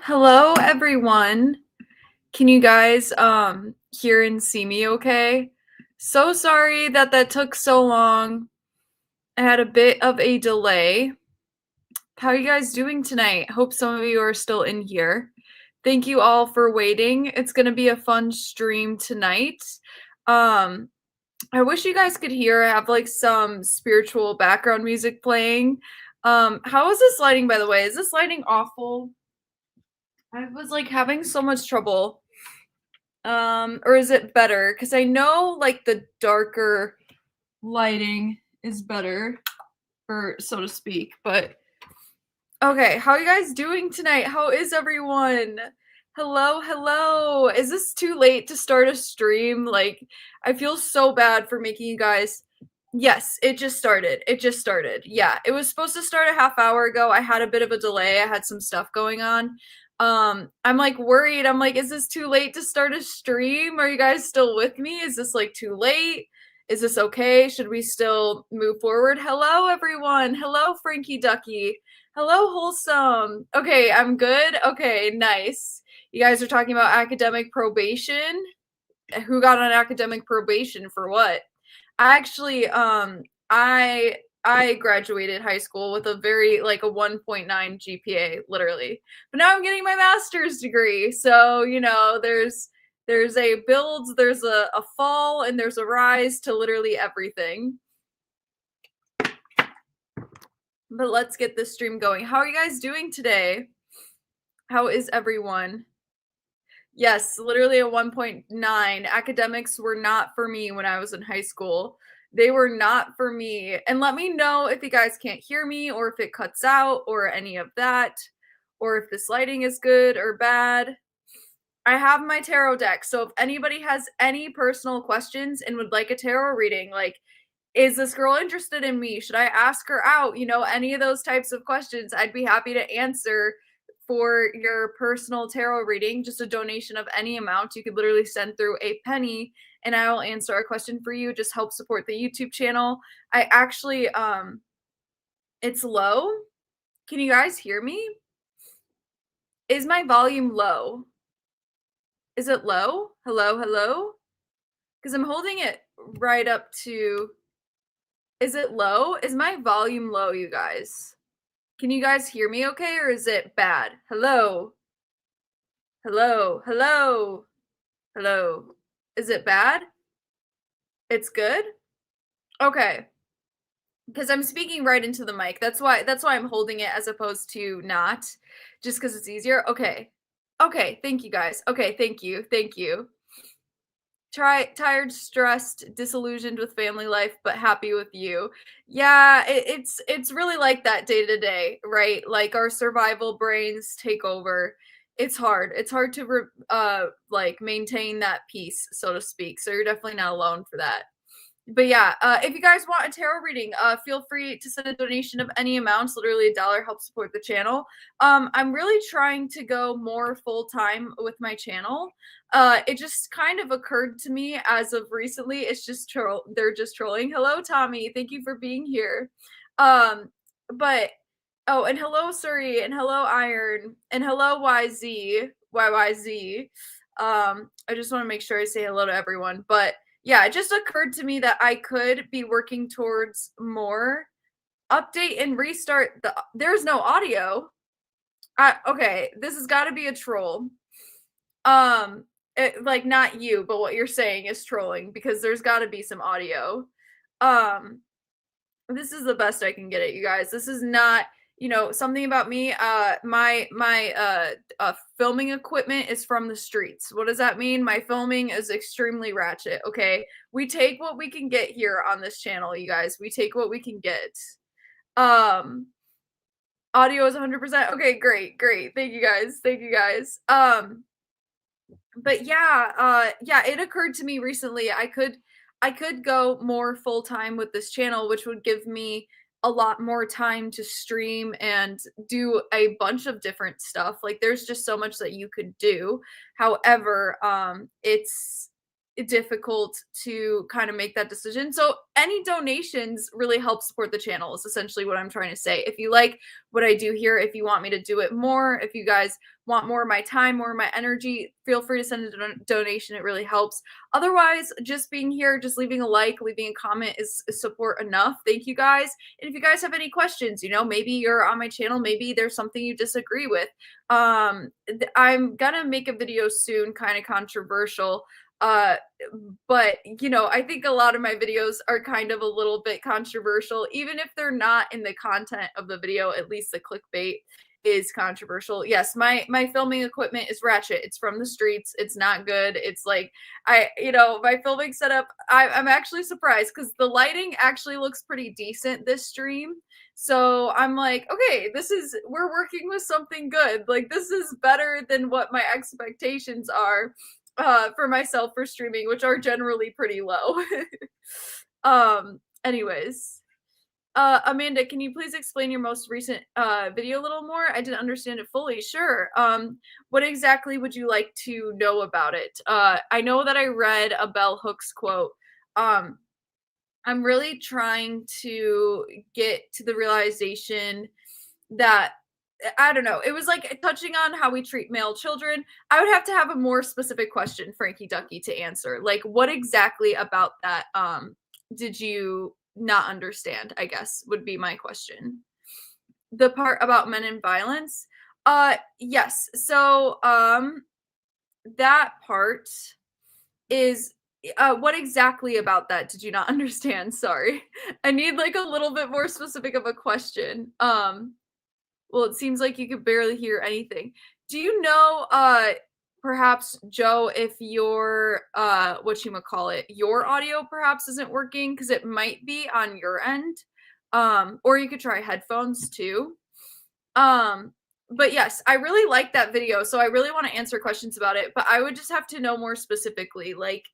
Hello, everyone. Can you guys hear and see me okay? So sorry that took so long. I had a bit of a delay. How are you guys doing tonight? Hope some of you are still in here. Thank you all for waiting. It's going to be a fun stream tonight. Um I wish you guys could hear. I have like some spiritual background music playing. How is this lighting, by the way? Is this lighting awful? I was like having so much trouble. Or is it better? Because I know like the darker lighting is better, or so to speak. But okay, how are you guys doing tonight? How is everyone? Hello, hello. Is this too late to start a stream? Like, I feel so bad for making you guys. Yes, it just started. It just started. Yeah, it was supposed to start a half hour ago. I had a bit of a delay. I had some stuff going on. I'm like worried. I'm like, is this too late to start a stream? Are you guys still with me? Is this like too late? Is this okay? Should we still move forward? Hello, everyone. Hello, Frankie Ducky. Hello, Wholesome. Okay, I'm good. Okay, nice. You guys are talking about academic probation. Who got on academic probation for what? I actually, I graduated high school with a very like a 1.9 GPA, literally. But now I'm getting my master's degree, so there's a build, there's a fall, and there's a rise to literally everything. But let's get this stream going. How are you guys doing today? How is everyone? Yes, literally a 1.9. Academics were not for me when I was in high school. They were not for me. And let me know if you guys can't hear me or if it cuts out or any of that, or if this lighting is good or bad. I have my tarot deck. So if anybody has any personal questions and would like a tarot reading, like, is this girl interested in me? Should I ask her out? Any of those types of questions, I'd be happy to answer for your personal tarot reading. Just a donation of any amount. You could literally send through a penny and I will answer a question for you. Just help support the YouTube channel. I actually, it's low. Can you guys hear me? Is my volume low? Is it low? Hello, hello? Because I'm holding it right up to. Is it low? Is my volume low, you guys? Can you guys hear me okay, or is it bad? Hello? Hello? Hello? Hello? Is it bad? It's good? Okay. Because I'm speaking right into the mic. That's why I'm holding it as opposed to not. Just because it's easier. Okay. Okay, thank you guys. Okay, thank you. Thank you. Tired, stressed, disillusioned with family life, but happy with you. Yeah, it's really like that day to day, right? Like our survival brains take over. It's hard. It's hard to like maintain that peace, so to speak. So you're definitely not alone for that. But yeah, if you guys want a tarot reading, feel free to send a donation of any amounts. Literally $1 helps support the channel. I'm really trying to go more full time with my channel. It just kind of occurred to me as of recently. It's just they're just trolling. Hello, Tommy. Thank you for being here. But oh, and hello, Suri, and hello, Iron, and hello, YYZ. I just want to make sure I say hello to everyone, but yeah, it just occurred to me that I could be working towards more update and restart there's no audio. Okay, this has got to be a troll. Like not you, but what you're saying is trolling because there's got to be some audio. This is the best I can get it, you guys. This is not something about me. My filming equipment is from the streets. What does that mean? My filming is extremely ratchet. Okay, we take what we can get here on this channel, you guys. We take what we can get. Audio is 100%. Okay, great. Thank you guys. But yeah, it occurred to me recently I could go more full time with this channel, which would give me a lot more time to stream and do a bunch of different stuff. Like there's just so much that you could do. However, it's difficult to kind of make that decision. So any donations really help support the channel is essentially what I'm trying to say. If you like what I do here, if you want me to do it more, if you guys want more of my time, more of my energy, feel free to send a donation. It really helps. Otherwise, just being here, just leaving a like, leaving a comment is support enough. Thank you guys. And if you guys have any questions, maybe you're on my channel, maybe there's something you disagree with. I'm gonna make a video soon, kind of controversial. But I think a lot of my videos are kind of a little bit controversial, even if they're not in the content of the video. At least the clickbait is controversial. Yes, my filming equipment is ratchet. It's from the streets. It's not good. It's like my filming setup, I'm actually surprised because the lighting actually looks pretty decent this stream. So I'm like, okay, we're working with something good. Like, this is better than what my expectations are for myself for streaming, which are generally pretty low. Anyways, Amanda, can you please explain your most recent video a little more? I didn't understand it fully. Sure. What exactly would you like to know about it? I know that I read a Bell Hooks quote. I'm really trying to get to the realization that I don't know. It was like touching on how we treat male children. I would have to have a more specific question, Frankie Ducky, to answer. Like, what exactly about that did you not understand, I guess, would be my question. The part about men and violence? Yes. So that part is what exactly about that did you not understand? Sorry. I need like a little bit more specific of a question. Well, it seems like you could barely hear anything. Do you know, perhaps, Joe, if your, your audio perhaps isn't working? Because it might be on your end. Or you could try headphones too. But yes, I really like that video, so I really want to answer questions about it, but I would just have to know more specifically. Like,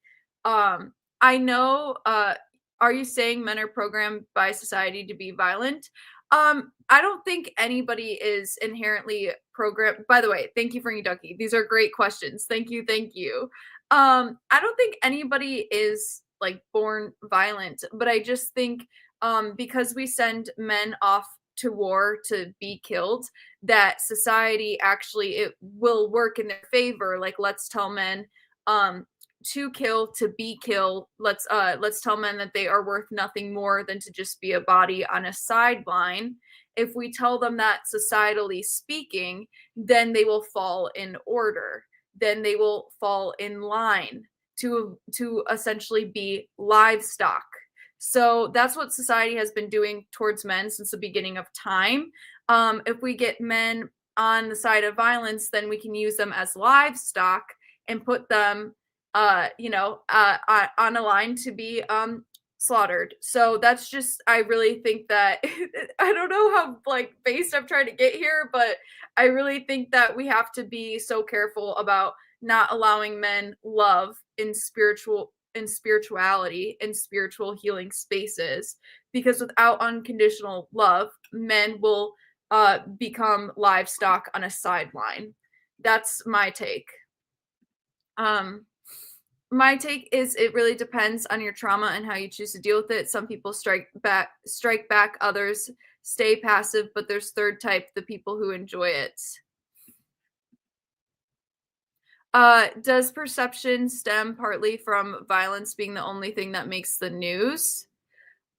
I know, are you saying men are programmed by society to be violent? I don't think anybody is inherently programmed. By the way, thank you, Frankie Ducky. These are great questions. Thank you, thank you. I don't think anybody is like born violent, but I just think because we send men off to war to be killed, that society actually it will work in their favor. Like, let's tell men to kill, to be killed. Let's tell men that they are worth nothing more than to just be a body on a sideline. If we tell them that, societally speaking, then they will fall in order. Then they will fall in line to essentially be livestock. So that's what society has been doing towards men since the beginning of time. If we get men on the side of violence, then we can use them as livestock and put them on a line to be slaughtered. So that's just, I really think that I don't know how like based I'm trying to get here, but I really think that we have to be so careful about not allowing men love in spirituality and spiritual healing spaces, because without unconditional love, men will become livestock on a sideline. That's my take. My take is it really depends on your trauma and how you choose to deal with it. Some people strike back, others stay passive, but there's third type, the people who enjoy it. Does perception stem partly from violence being the only thing that makes the news?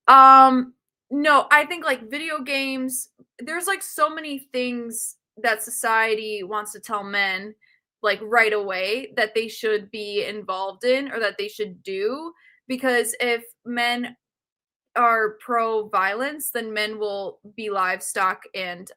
No, I think like video games, there's like so many things that society wants to tell men like right away that they should be involved in or that they should do, because if men are pro violence, then men will be livestock and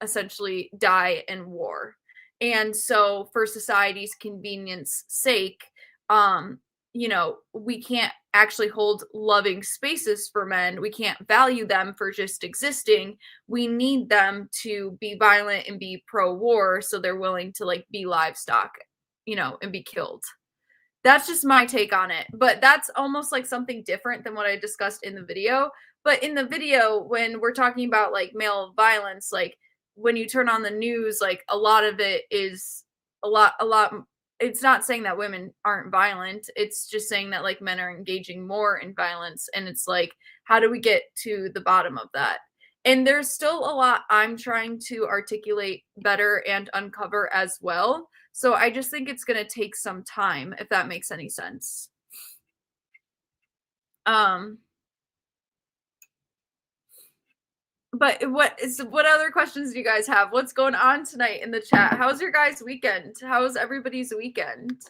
essentially die in war. And so for society's convenience sake, we can't actually hold loving spaces for men. We can't value them for just existing. We need them to be violent and be pro war, so they're willing to like be livestock, and be killed. That's just my take on it. But that's almost like something different than what I discussed in the video. But in the video, when we're talking about like male violence, like when you turn on the news, like a lot of it is a lot it's not saying that women aren't violent. It's just saying that like men are engaging more in violence. And it's like, how do we get to the bottom of that? And there's still a lot I'm trying to articulate better and uncover as well. So I just think it's going to take some time, if that makes any sense. But what other questions do you guys have? What's going on tonight in the chat? How's your guys' weekend? How's everybody's weekend?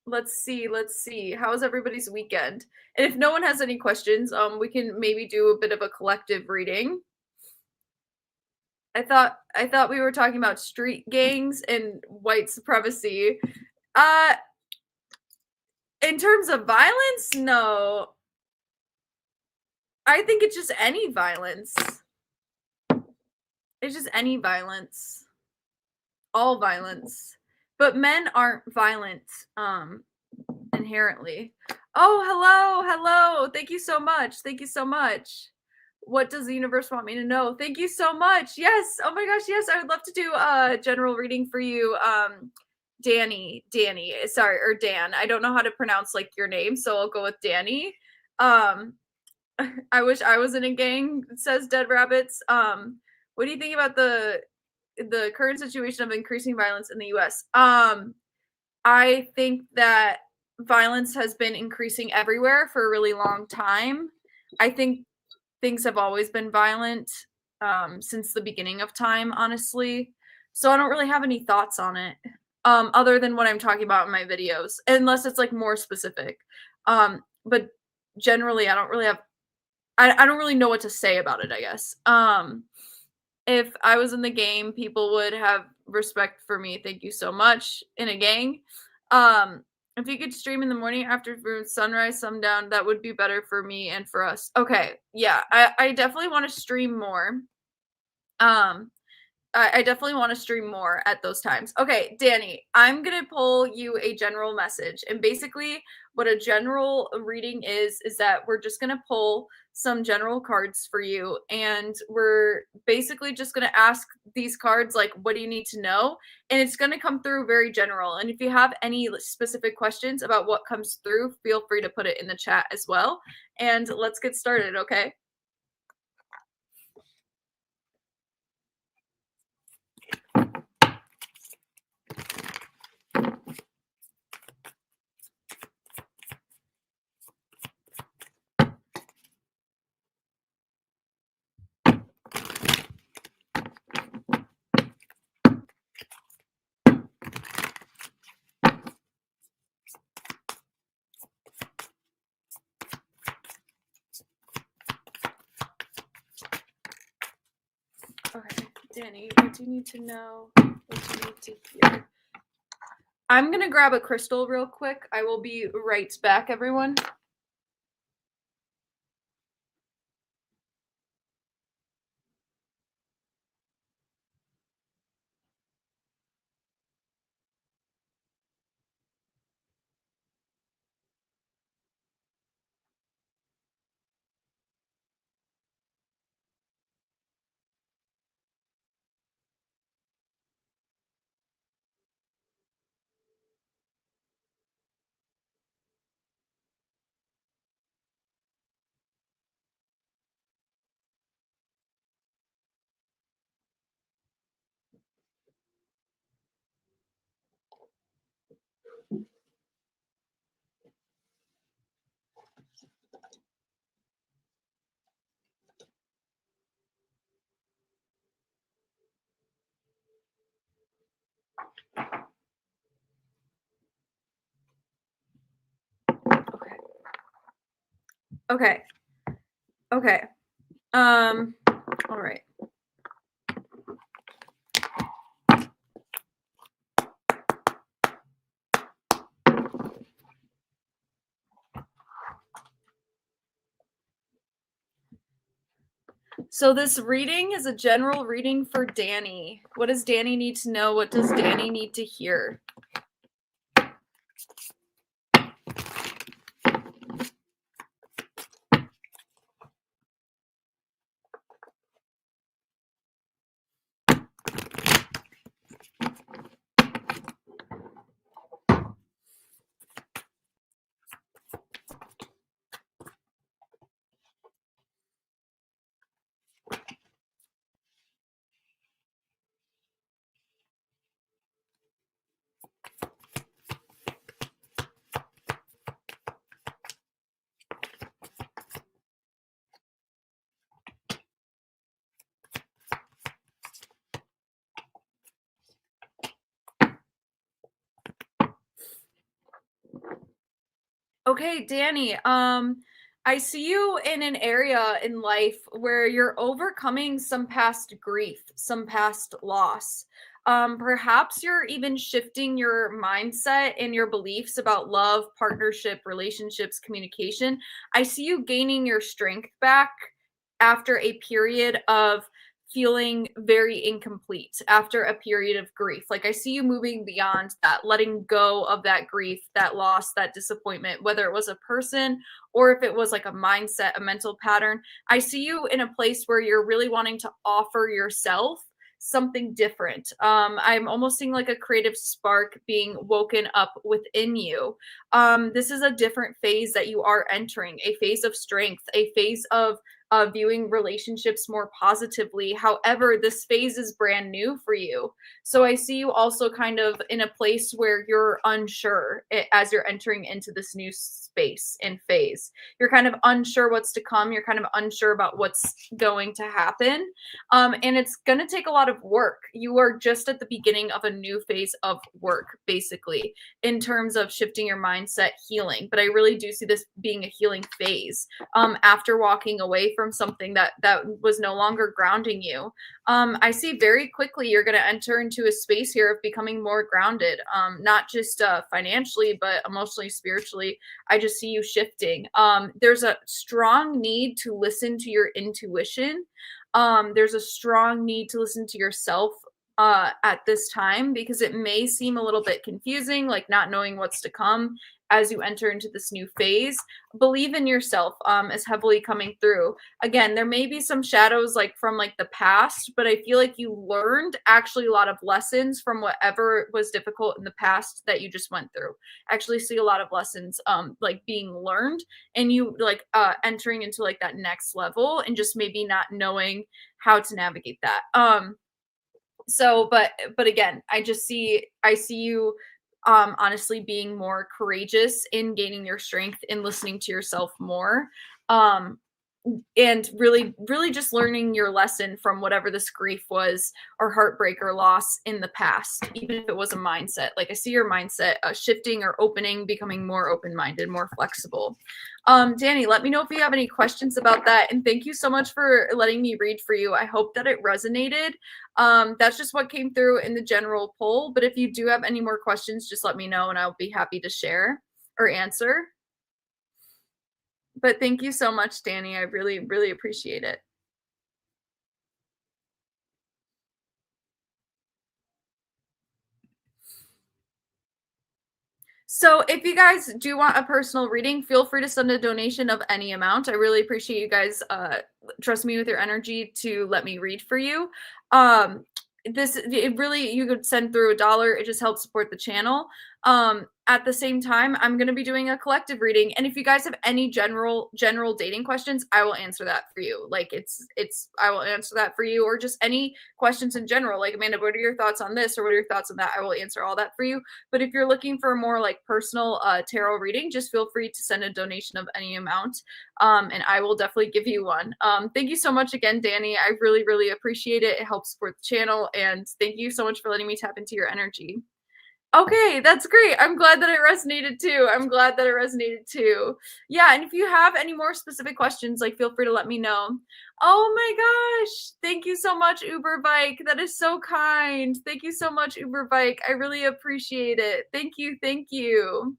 Let's see. How's everybody's weekend? And if no one has any questions, we can maybe do a bit of a collective reading. I thought we were talking about street gangs and white supremacy. In terms of violence, no. I think it's just any violence. It's just any violence. All violence. But men aren't violent inherently. Oh, hello. Thank you so much. What does the universe want me to know? Thank you so much. Yes. Oh my gosh, yes. I would love to do a general reading for you. Danny, sorry, or Dan. I don't know how to pronounce like your name, so I'll go with Danny. I wish I was in a gang, says Dead Rabbits. What do you think about the current situation of increasing violence in the US? I think that violence has been increasing everywhere for a really long time. I think things have always been violent since the beginning of time, honestly. So I don't really have any thoughts on it, other than what I'm talking about in my videos, unless it's like more specific. But generally, I don't really have. I don't really know what to say about it, I guess. If I was in the game, people would have respect for me. Thank you so much. In a gang. If you could stream in the morning after sunrise, sundown, that would be better for me and for us. Okay. Yeah, I definitely want to stream more. I definitely want to stream more at those times. Okay, Danny, I'm going to pull you a general message. And basically, what a general reading is that we're just going to pull some general cards for you. And we're basically just going to ask these cards, like, what do you need to know? And it's going to come through very general. And if you have any specific questions about what comes through, feel free to put it in the chat as well. And let's get started, okay? Okay, Danny, what do you need to know? What do you need to hear? I'm gonna grab a crystal real quick. I will be right back, everyone. Okay. All right. So this reading is a general reading for Danny. What does Danny need to know? What does Danny need to hear? Okay, Danny. I see you in an area in life where you're overcoming some past grief, some past loss. Perhaps you're even shifting your mindset and your beliefs about love, partnership, relationships, communication. I see you gaining your strength back after a period of feeling very incomplete, after a period of grief. Like I see you moving beyond that, letting go of that grief, that loss, that disappointment, whether it was a person or if it was like a mindset, a mental pattern. I see you in a place where you're really wanting to offer yourself something different. I'm almost seeing like a creative spark being woken up within you. This is a different phase that you are entering, a phase of strength, a phase of viewing relationships more positively. However, this phase is brand new for you. So I see you also kind of in a place where you're unsure as you're entering into this new space and phase. You're kind of unsure what's to come. You're kind of unsure about what's going to happen. And it's going to take a lot of work. You are just at the beginning of a new phase of work, basically, in terms of shifting your mindset, healing. But I really do see this being a healing phase after walking away from something that was no longer grounding you. I see very quickly you're going to enter into a space here of becoming more grounded, not just financially, but emotionally, spiritually. I just see you shifting. There's a strong need to listen to your intuition. There's a strong need to listen to yourself at this time because it may seem a little bit confusing, like not knowing what's to come as you enter into this new phase. Believe in yourself is heavily coming through. Again, there may be some shadows like from like the past, but I feel like you learned actually a lot of lessons from whatever was difficult in the past that you just went through. I actually see a lot of lessons like being learned and you like entering into like that next level and just maybe not knowing how to navigate that. So but again, I see you honestly being more courageous in gaining your strength and listening to yourself more. Um and really just learning your lesson from whatever this grief was or heartbreak or loss in the past, even if it was a mindset. Like I see your mindset shifting or opening, becoming more open-minded, more flexible. Danny, let me know if you have any questions about that, and thank you so much for letting me read for you. I hope that it resonated. That's just what came through in the general poll, but if you do have any more questions, just let me know and I'll be happy to share or answer. But thank you so much, Danny. I really, really appreciate it. So if you guys do want a personal reading, feel free to send a donation of any amount. I really appreciate you guys trust me with your energy to let me read for you. This it really you could send through $1. It just helps support the channel. At the same time, I'm going to be doing a collective reading, and if you guys have any general dating questions, I will answer that for you. Like it's I will answer that for you, or just any questions in general. Like, Amanda, what are your thoughts on this, or what are your thoughts on that? I will answer all that for you. But if you're looking for a more like personal tarot reading, just feel free to send a donation of any amount, and I will definitely give you one. Thank you so much again, Danny. I really, really appreciate it. It helps support the channel, and thank you so much for letting me tap into your energy. Okay, that's great. I'm glad that it resonated too. I'm glad that it resonated too. Yeah, and if you have any more specific questions, like feel free to let me know. Oh my gosh. Thank you so much, Uber Bike. That is so kind. Thank you so much, Uber Bike. I really appreciate it. Thank you. Thank you.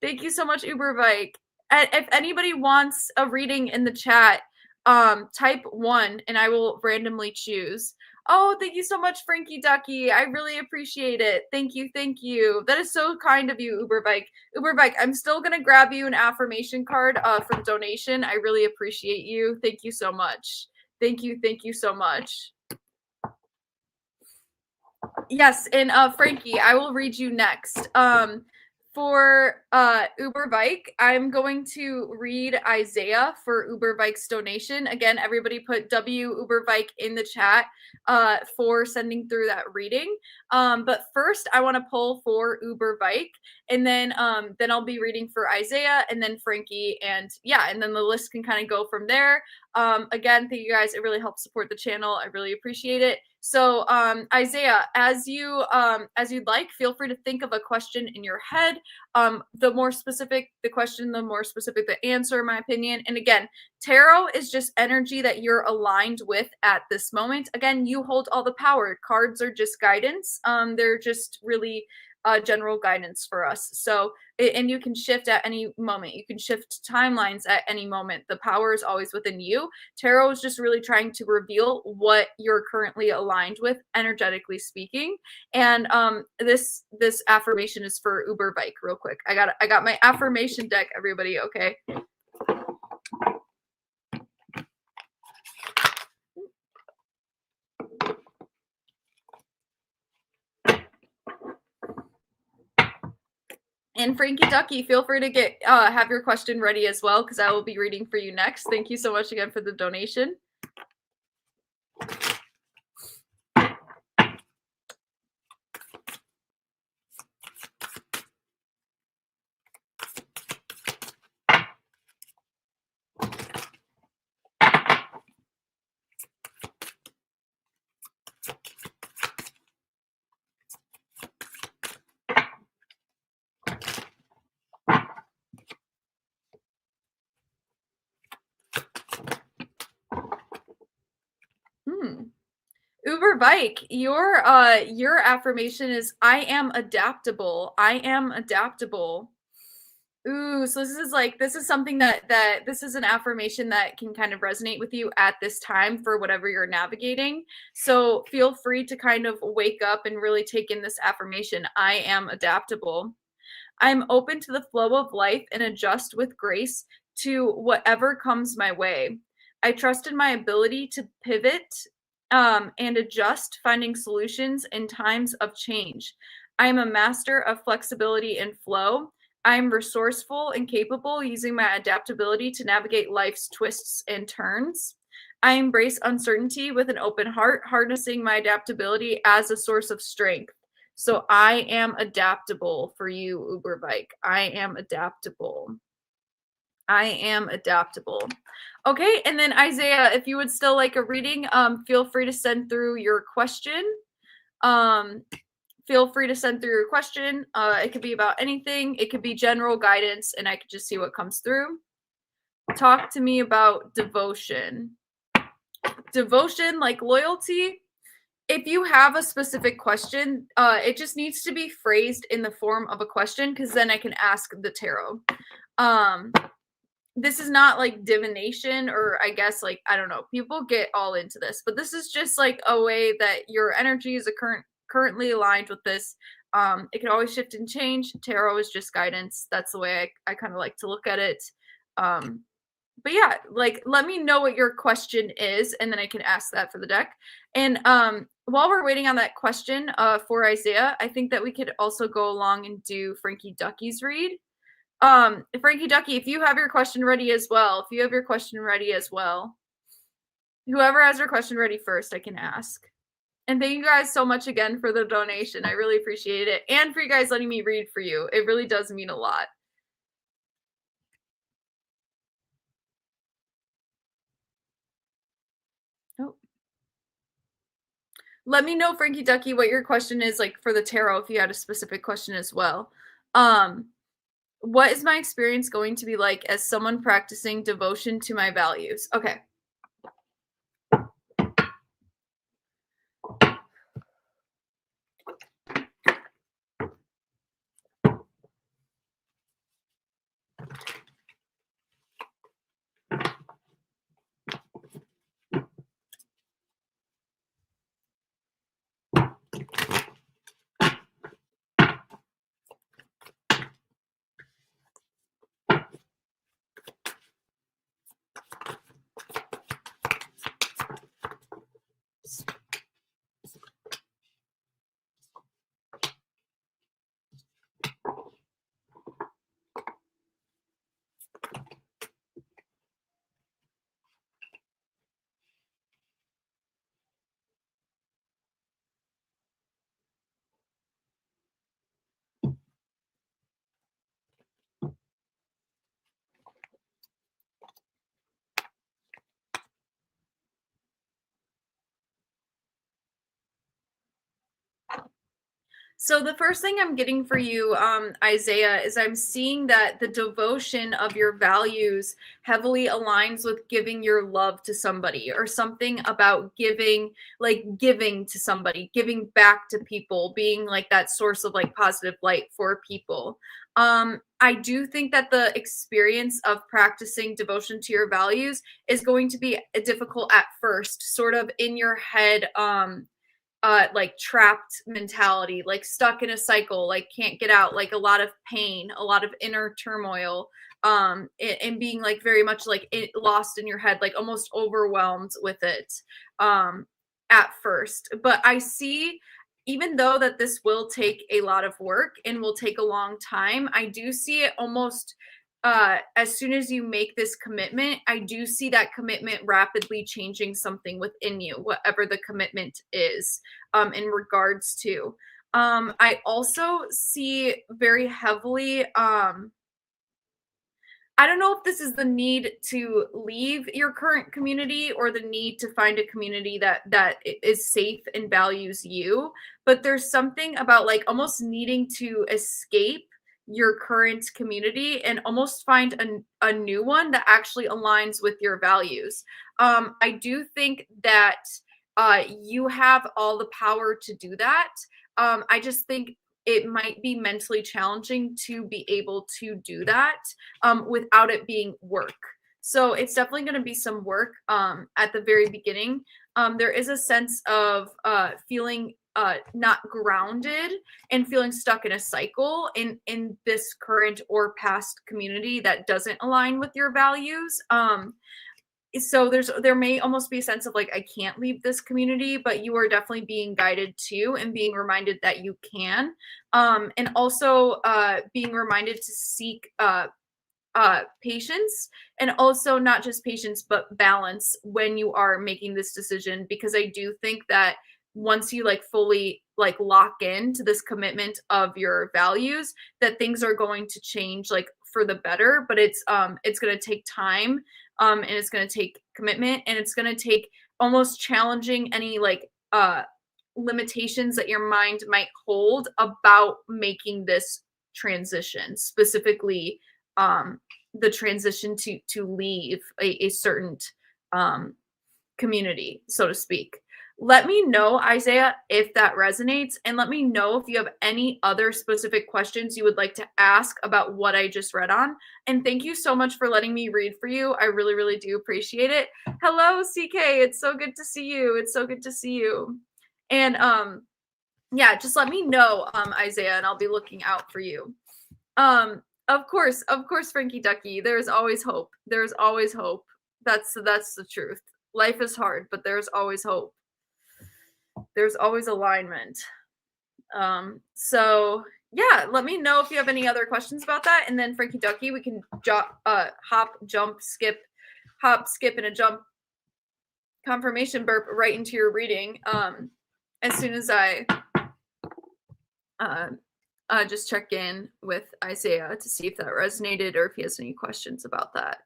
Thank you so much, Uber Bike. If anybody wants a reading in the chat, type 1 and I will randomly choose. Oh, thank you so much, Frankie Ducky. I really appreciate it. Thank you. Thank you. That is so kind of you, Uber Bike. Uber Bike, I'm still going to grab you an affirmation card from donation. I really appreciate you. Thank you so much. Thank you. Thank you so much. Yes, and Frankie, I will read you next. For Uber Bike, I'm going to read Isaiah for Uber Bike's donation. Again, everybody put W Uber Bike in the chat for sending through that reading. But first, I want to pull for Uber Bike, and then I'll be reading for Isaiah, and then Frankie, and yeah, and then the list can kind of go from there. Again, thank you guys. It really helps support the channel. I really appreciate it. So, Isaiah, as you'd like, feel free to think of a question in your head. The more specific the question, the more specific the answer, in my opinion. And again, tarot is just energy that you're aligned with at this moment. Again, you hold all the power. Cards are just guidance. They're just really general guidance for us. So, and you can shift at any moment. You can shift timelines at any moment. The power is always within you. Tarot is just really trying to reveal what you're currently aligned with, energetically speaking. And this affirmation is for Uber Bike. Real quick, I got my affirmation deck. Everybody, okay? And Frankie Ducky, feel free to get have your question ready as well, because I will be reading for you next. Thank you so much again for the donation. Uber Bike, your affirmation is I am adaptable. I am adaptable. Ooh, so this is something that this is an affirmation that can kind of resonate with you at this time for whatever you're navigating. So feel free to kind of wake up and really take in this affirmation. I am adaptable. I'm open to the flow of life and adjust with grace to whatever comes my way. I trust in my ability to pivot and adjust, finding solutions in times of change. I am a master of flexibility and flow. I am resourceful and capable, using my adaptability to navigate life's twists and turns. I embrace uncertainty with an open heart, harnessing my adaptability as a source of strength. So I am adaptable for you, Uber Bike. I am adaptable. I am adaptable. Okay, and then Isaiah, if you would still like a reading, feel free to send through your question. Feel free to send through your question. It could be about anything. It could be general guidance, and I could just see what comes through. Talk to me about devotion. Devotion, like loyalty. If you have a specific question, it just needs to be phrased in the form of a question, because then I can ask the tarot. This is not like divination, or I guess, like, I don't know, people get all into this, but this is just like a way that your energy is currently aligned with this. It can always shift and change. Tarot is just guidance. That's the way I kind of like to look at it. But yeah, like, let me know what your question is, and then I can ask that for the deck. And while we're waiting on that question for Isaiah, I think that we could also go along and do Frankie Ducky's read. Frankie Ducky, if you have your question ready as well, whoever has their question ready first, I can ask. And thank you guys so much again for the donation. I really appreciate it. And for you guys letting me read for you. It really does mean a lot. Oh. Let me know, Frankie Ducky, what your question is, like, for the tarot, if you had a specific question as well. What is my experience going to be like as someone practicing devotion to my values? Okay. So the first thing I'm getting for you, Isaiah, is I'm seeing that the devotion of your values heavily aligns with giving your love to somebody, or something about giving, like giving to somebody, giving back to people, being like that source of like positive light for people. I do think that the experience of practicing devotion to your values is going to be difficult at first, sort of in your head. Like trapped mentality, like stuck in a cycle, like can't get out, like a lot of pain, a lot of inner turmoil, and being like very much like lost in your head, like almost overwhelmed with it at first. But I see, even though that this will take a lot of work and will take a long time, I do see it almost as soon as you make this commitment, I do see that commitment rapidly changing something within you, whatever the commitment is, in regards to. I also see very heavily, I don't know if this is the need to leave your current community or the need to find a community that is safe and values you, but there's something about like almost needing to escape your current community and almost find a new one that actually aligns with your values. I do think that you have all the power to do that. I just think it might be mentally challenging to be able to do that without it being work. So it's definitely going to be some work at the very beginning. There is a sense of feeling not grounded and feeling stuck in a cycle in this current or past community that doesn't align with your values. So there may almost be a sense of like, I can't leave this community, but you are definitely being guided to and being reminded that you can, and also being reminded to seek patience, and also not just patience but balance when you are making this decision, because I do think that once you like fully like lock into this commitment of your values, that things are going to change like for the better. But it's going to take time, and it's going to take commitment, and it's going to take almost challenging any like limitations that your mind might hold about making this transition, specifically the transition to leave a certain community, so to speak. Let me know, Isaiah, if that resonates, and let me know if you have any other specific questions you would like to ask about what I just read on. And thank you so much for letting me read for you. I really, really do appreciate it. Hello, CK. It's so good to see you. It's so good to see you. And yeah, just let me know, Isaiah, and I'll be looking out for you. Of course, Frankie Ducky. There's always hope. There's always hope. That's the truth. Life is hard, but there's always hope. There's always alignment. So yeah, let me know if you have any other questions about that. And then Frankie Ducky, we can hop, skip, and a jump confirmation burp right into your reading. As soon as I just check in with Isaiah to see if that resonated or if he has any questions about that.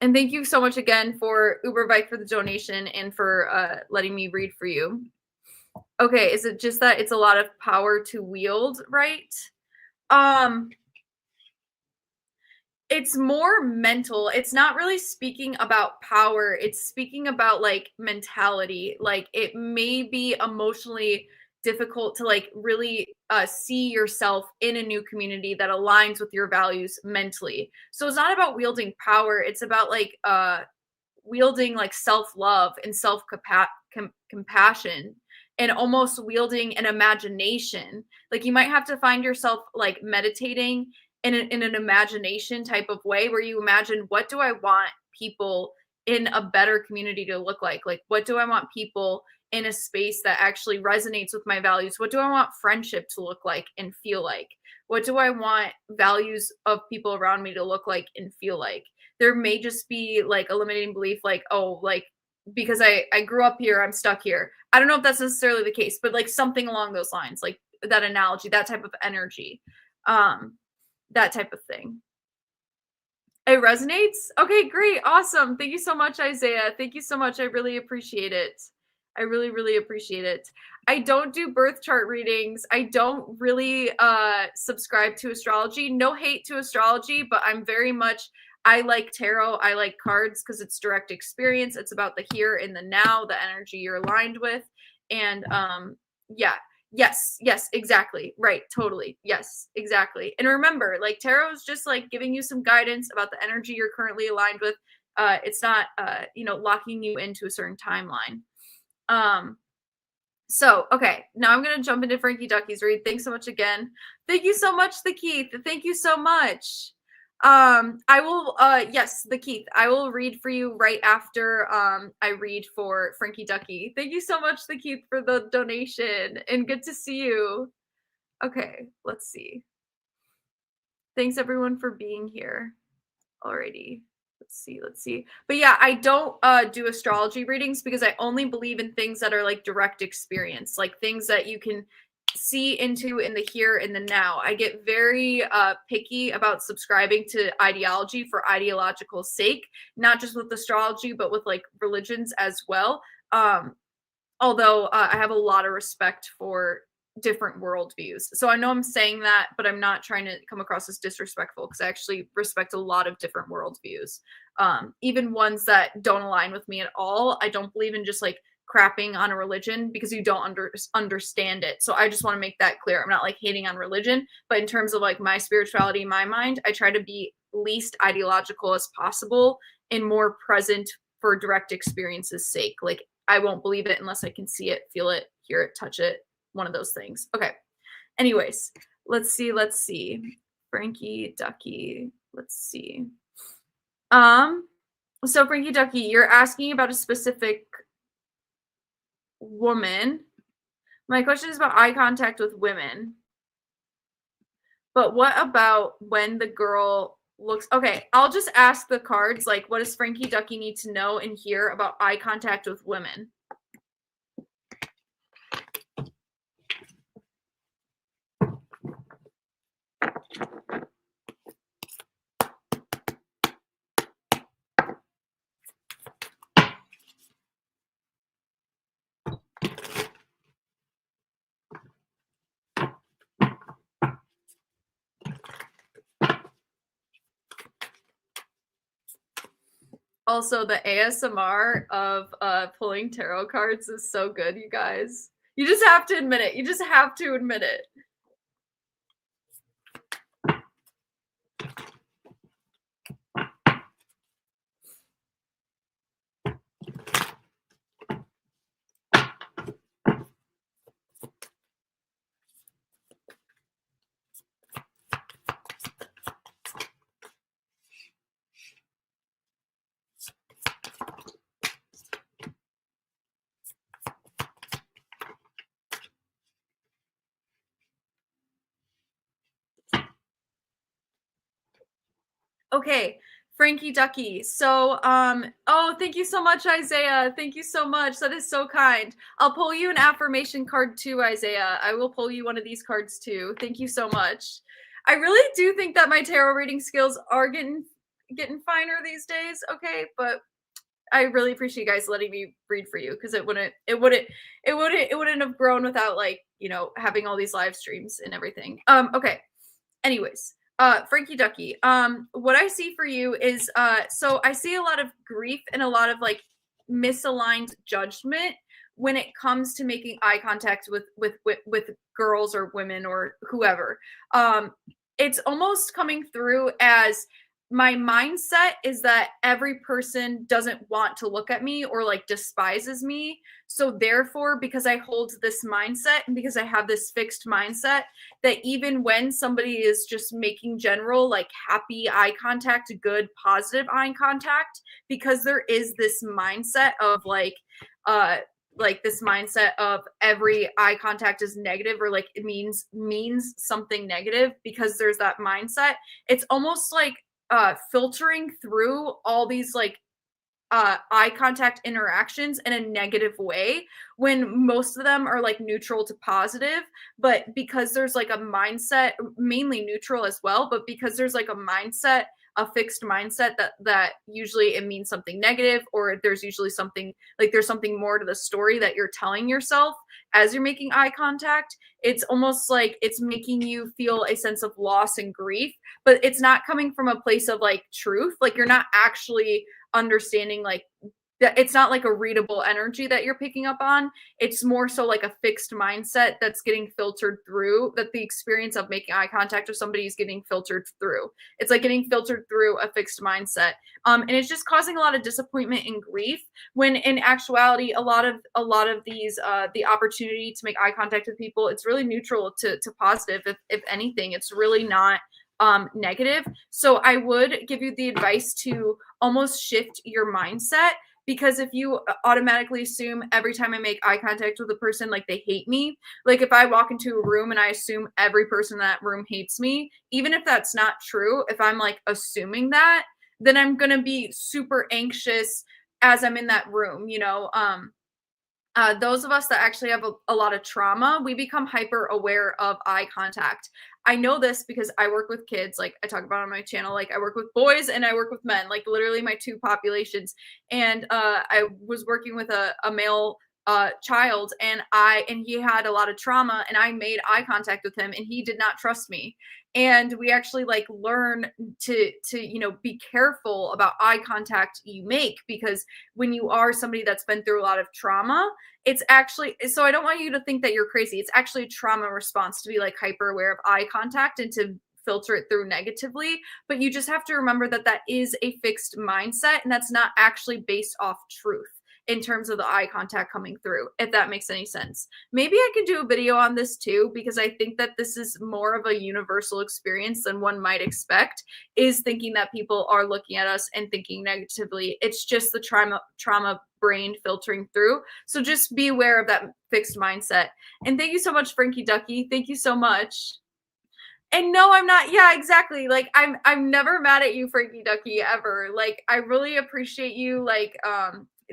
And thank you so much again for Uber Bike for the donation and for letting me read for you. Okay, is it just that it's a lot of power to wield, right? It's more mental. It's not really speaking about power. It's speaking about like mentality. Like it may be emotionally difficult to like really see yourself in a new community that aligns with your values mentally. So it's not about wielding power. It's about like wielding like self-love and self-compassion, and almost wielding an imagination. Like you might have to find yourself like meditating in an imagination type of way, where you imagine, what do I want people in a better community to look like? Like, what do I want people in a space that actually resonates with my values? What do I want friendship to look like and feel like? What do I want values of people around me to look like and feel like? There may just be like a limiting belief, like, oh, like because I grew up here, I'm stuck here. I don't know if that's necessarily the case, but like something along those lines, like that analogy, that type of energy, that type of thing. It resonates? Okay, great. Awesome. Thank you so much, Isaiah. Thank you so much. I really appreciate it. I really, really appreciate it. I don't do birth chart readings. I don't really subscribe to astrology. No hate to astrology, but I'm very much, I like tarot. I like cards because it's direct experience. It's about the here and the now, the energy you're aligned with. And yeah, yes, exactly. Right, totally. Yes, exactly. And remember, like tarot is just like giving you some guidance about the energy you're currently aligned with. It's not locking you into a certain timeline. So okay, now I'm gonna jump into Frankie Ducky's read. Thanks so much again. Thank you so much, the Keith. Thank you so much. I will yes, the Keith, I will read for you right after I read for Frankie Ducky. Thank you so much, the Keith, for the donation, and good to see you. Okay, let's see. Thanks everyone for being here. Alrighty. Let's see. But yeah, I don't do astrology readings because I only believe in things that are like direct experience, like things that you can see into in the here and the now. I get very picky about subscribing to ideology for ideological sake, not just with astrology, but with like religions as well. Although I have a lot of respect for different worldviews. So I know I'm saying that, but I'm not trying to come across as disrespectful because I actually respect a lot of different worldviews. Even ones that don't align with me at all. I don't believe in just like crapping on a religion because you don't understand it. So I just want to make that clear. I'm not like hating on religion, but in terms of like my spirituality, my mind, I try to be least ideological as possible and more present for direct experience's sake. Like I won't believe it unless I can see it, feel it, hear it, touch it. One of those things. Okay. Anyways, let's see. Frankie Ducky. Let's see. So Frankie Ducky, you're asking about a specific woman. My question is about eye contact with women. But what about when the girl looks okay, I'll just ask the cards, like, what does Frankie Ducky need to know and hear about eye contact with women? Also, the ASMR of pulling tarot cards is so good, you guys. You just have to admit it. You just have to admit it. Okay, Frankie Ducky. So, oh, thank you so much, Isaiah. Thank you so much. That is so kind. I'll pull you an affirmation card too, Isaiah. I will pull you one of these cards too. Thank you so much. I really do think that my tarot reading skills are getting finer these days. Okay, but I really appreciate you guys letting me read for you because it wouldn't have grown without like, you know, having all these live streams and everything. Okay. Anyways, Frankie Ducky, what I see for you is, so I see a lot of grief and a lot of like misaligned judgment when it comes to making eye contact with girls or women or whoever. It's almost coming through as my mindset is that every person doesn't want to look at me or like despises me. So therefore, because I hold this mindset and because I have this fixed mindset, that even when somebody is just making general like happy eye contact, good positive eye contact, because there is this mindset of like this mindset of every eye contact is negative or like it means something negative, because there's that mindset, it's almost like filtering through all these like eye contact interactions in a negative way when most of them are like neutral to positive. But because there's like a mindset, mainly neutral as well, but because there's like a mindset a fixed mindset that usually it means something negative, or there's usually something like there's something more to the story that you're telling yourself as you're making eye contact. It's almost like it's making you feel a sense of loss and grief, but it's not coming from a place of like truth. Like you're not actually understanding like that it's not like a readable energy that you're picking up on. It's more so like a fixed mindset that's getting filtered through, that the experience of making eye contact with somebody is getting filtered through. It's like getting filtered through a fixed mindset. And it's just causing a lot of disappointment and grief, when in actuality, a lot of these the opportunity to make eye contact with people, it's really neutral to positive. If anything, it's really not negative. So I would give you the advice to almost shift your mindset, because if you automatically assume every time I make eye contact with a person, like they hate me, like if I walk into a room and I assume every person in that room hates me, even if that's not true, if I'm like assuming that, then I'm going to be super anxious as I'm in that room, those of us that actually have a lot of trauma, we become hyper aware of eye contact. I know this because I work with kids, like I talk about on my channel. Like I work with boys and I work with men, like literally my two populations. And I was working with a male child, and he had a lot of trauma, and I made eye contact with him and he did not trust me. And we actually like learn to be careful about eye contact you make, because when you are somebody that's been through a lot of trauma, it's actually, so I don't want you to think that you're crazy. It's actually a trauma response to be like hyper aware of eye contact and to filter it through negatively. But you just have to remember that that is a fixed mindset, and that's not actually based off truth in terms of the eye contact coming through, if that makes any sense. Maybe I could do a video on this too, because I think that this is more of a universal experience than one might expect, is thinking that people are looking at us and thinking negatively. It's just the trauma brain filtering through. So just be aware of that fixed mindset. And thank you so much, Frankie Ducky. Thank you so much. And no, I'm not. Yeah, exactly. Like I'm never mad at you, Frankie Ducky, ever. Like I really appreciate you. Like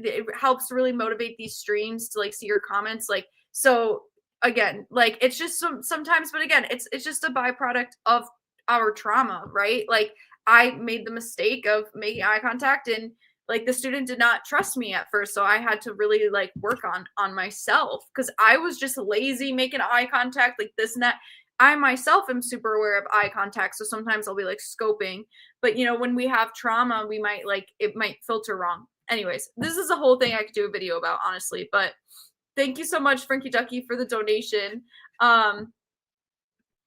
it helps really motivate these streams to like see your comments. Like so again, like it's just sometimes, but again, it's just a byproduct of our trauma, right? Like I made the mistake of making eye contact, and like the student did not trust me at first, so I had to really like work on myself, because I was just lazy making eye contact, like this and that. I myself am super aware of eye contact, so sometimes I'll be like scoping, but when we have trauma, we might like it might filter wrong. Anyways, this is a whole thing I could do a video about, honestly. But thank you so much, Frankie Ducky, for the donation. And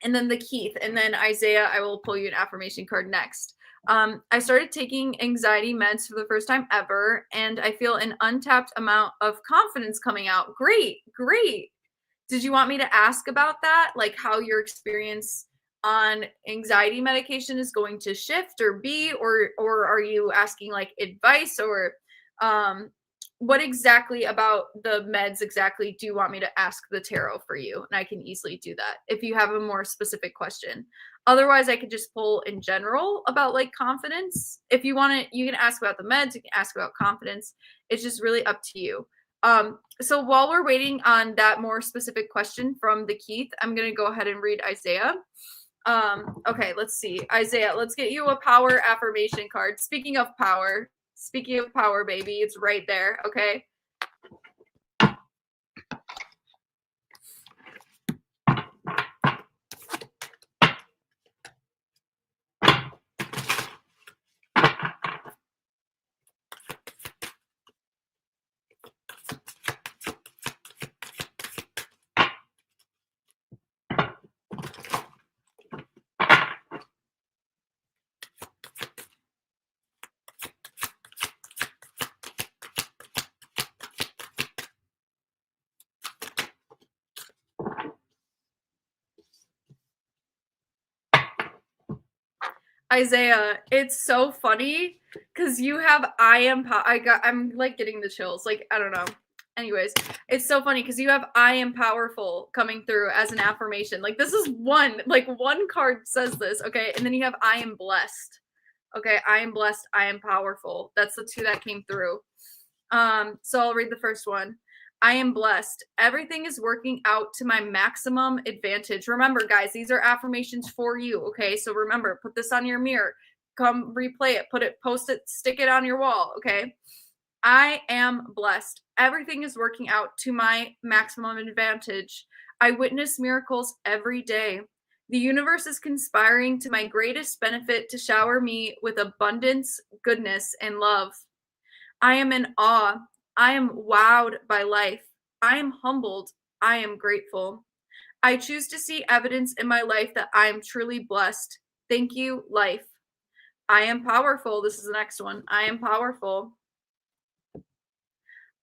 then the Keith, and then Isaiah, I will pull you an affirmation card next. I started taking anxiety meds for the first time ever, and I feel an untapped amount of confidence coming out. Great, great. Did you want me to ask about that? Like how your experience on anxiety medication is going to shift or be, or are you asking like advice, or what exactly about the meds exactly do you want me to ask the tarot for you? And I can easily do that if you have a more specific question. Otherwise, I could just pull in general about like confidence. If you want to, you can ask about the meds, you can ask about confidence. It's just really up to you. So while we're waiting on that more specific question from the Keith, I'm going to go ahead and read Isaiah. Okay, let's see. Isaiah, let's get you a power affirmation card. Speaking of power, baby, it's right there. Okay. Isaiah, it's so funny because you have I'm like getting the chills. Like, I don't know. Anyways, it's so funny because you have I am powerful coming through as an affirmation. Like, this is one card says this, okay? And then you have I am blessed. Okay, I am blessed, I am powerful. That's the two that came through. So I'll read the first one. I am blessed. Everything is working out to my maximum advantage. Remember, guys, these are affirmations for you, okay? So remember, put this on your mirror. come replay it, post it, stick it on your wall, okay? I am blessed. Everything is working out to my maximum advantage. I witness miracles every day. The universe is conspiring to my greatest benefit to shower me with abundance, goodness, and love. I am in awe. I am wowed by life. I am humbled. I am grateful. I choose to see evidence in my life that I am truly blessed. Thank you, life. I am powerful. This is the next one. I am powerful.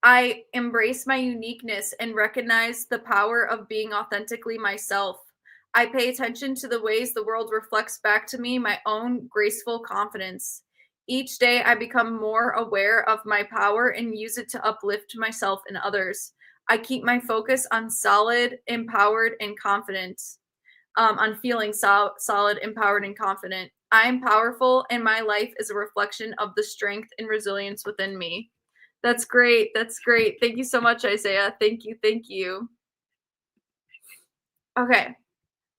I embrace my uniqueness and recognize the power of being authentically myself. I pay attention to the ways the world reflects back to me my own graceful confidence. Each day, I become more aware of my power and use it to uplift myself and others. I keep my focus on solid, empowered, and confident. On feeling solid, empowered, and confident. I am powerful, and my life is a reflection of the strength and resilience within me. That's great. That's great. Thank you so much, Isaiah. Thank you. Thank you. Okay.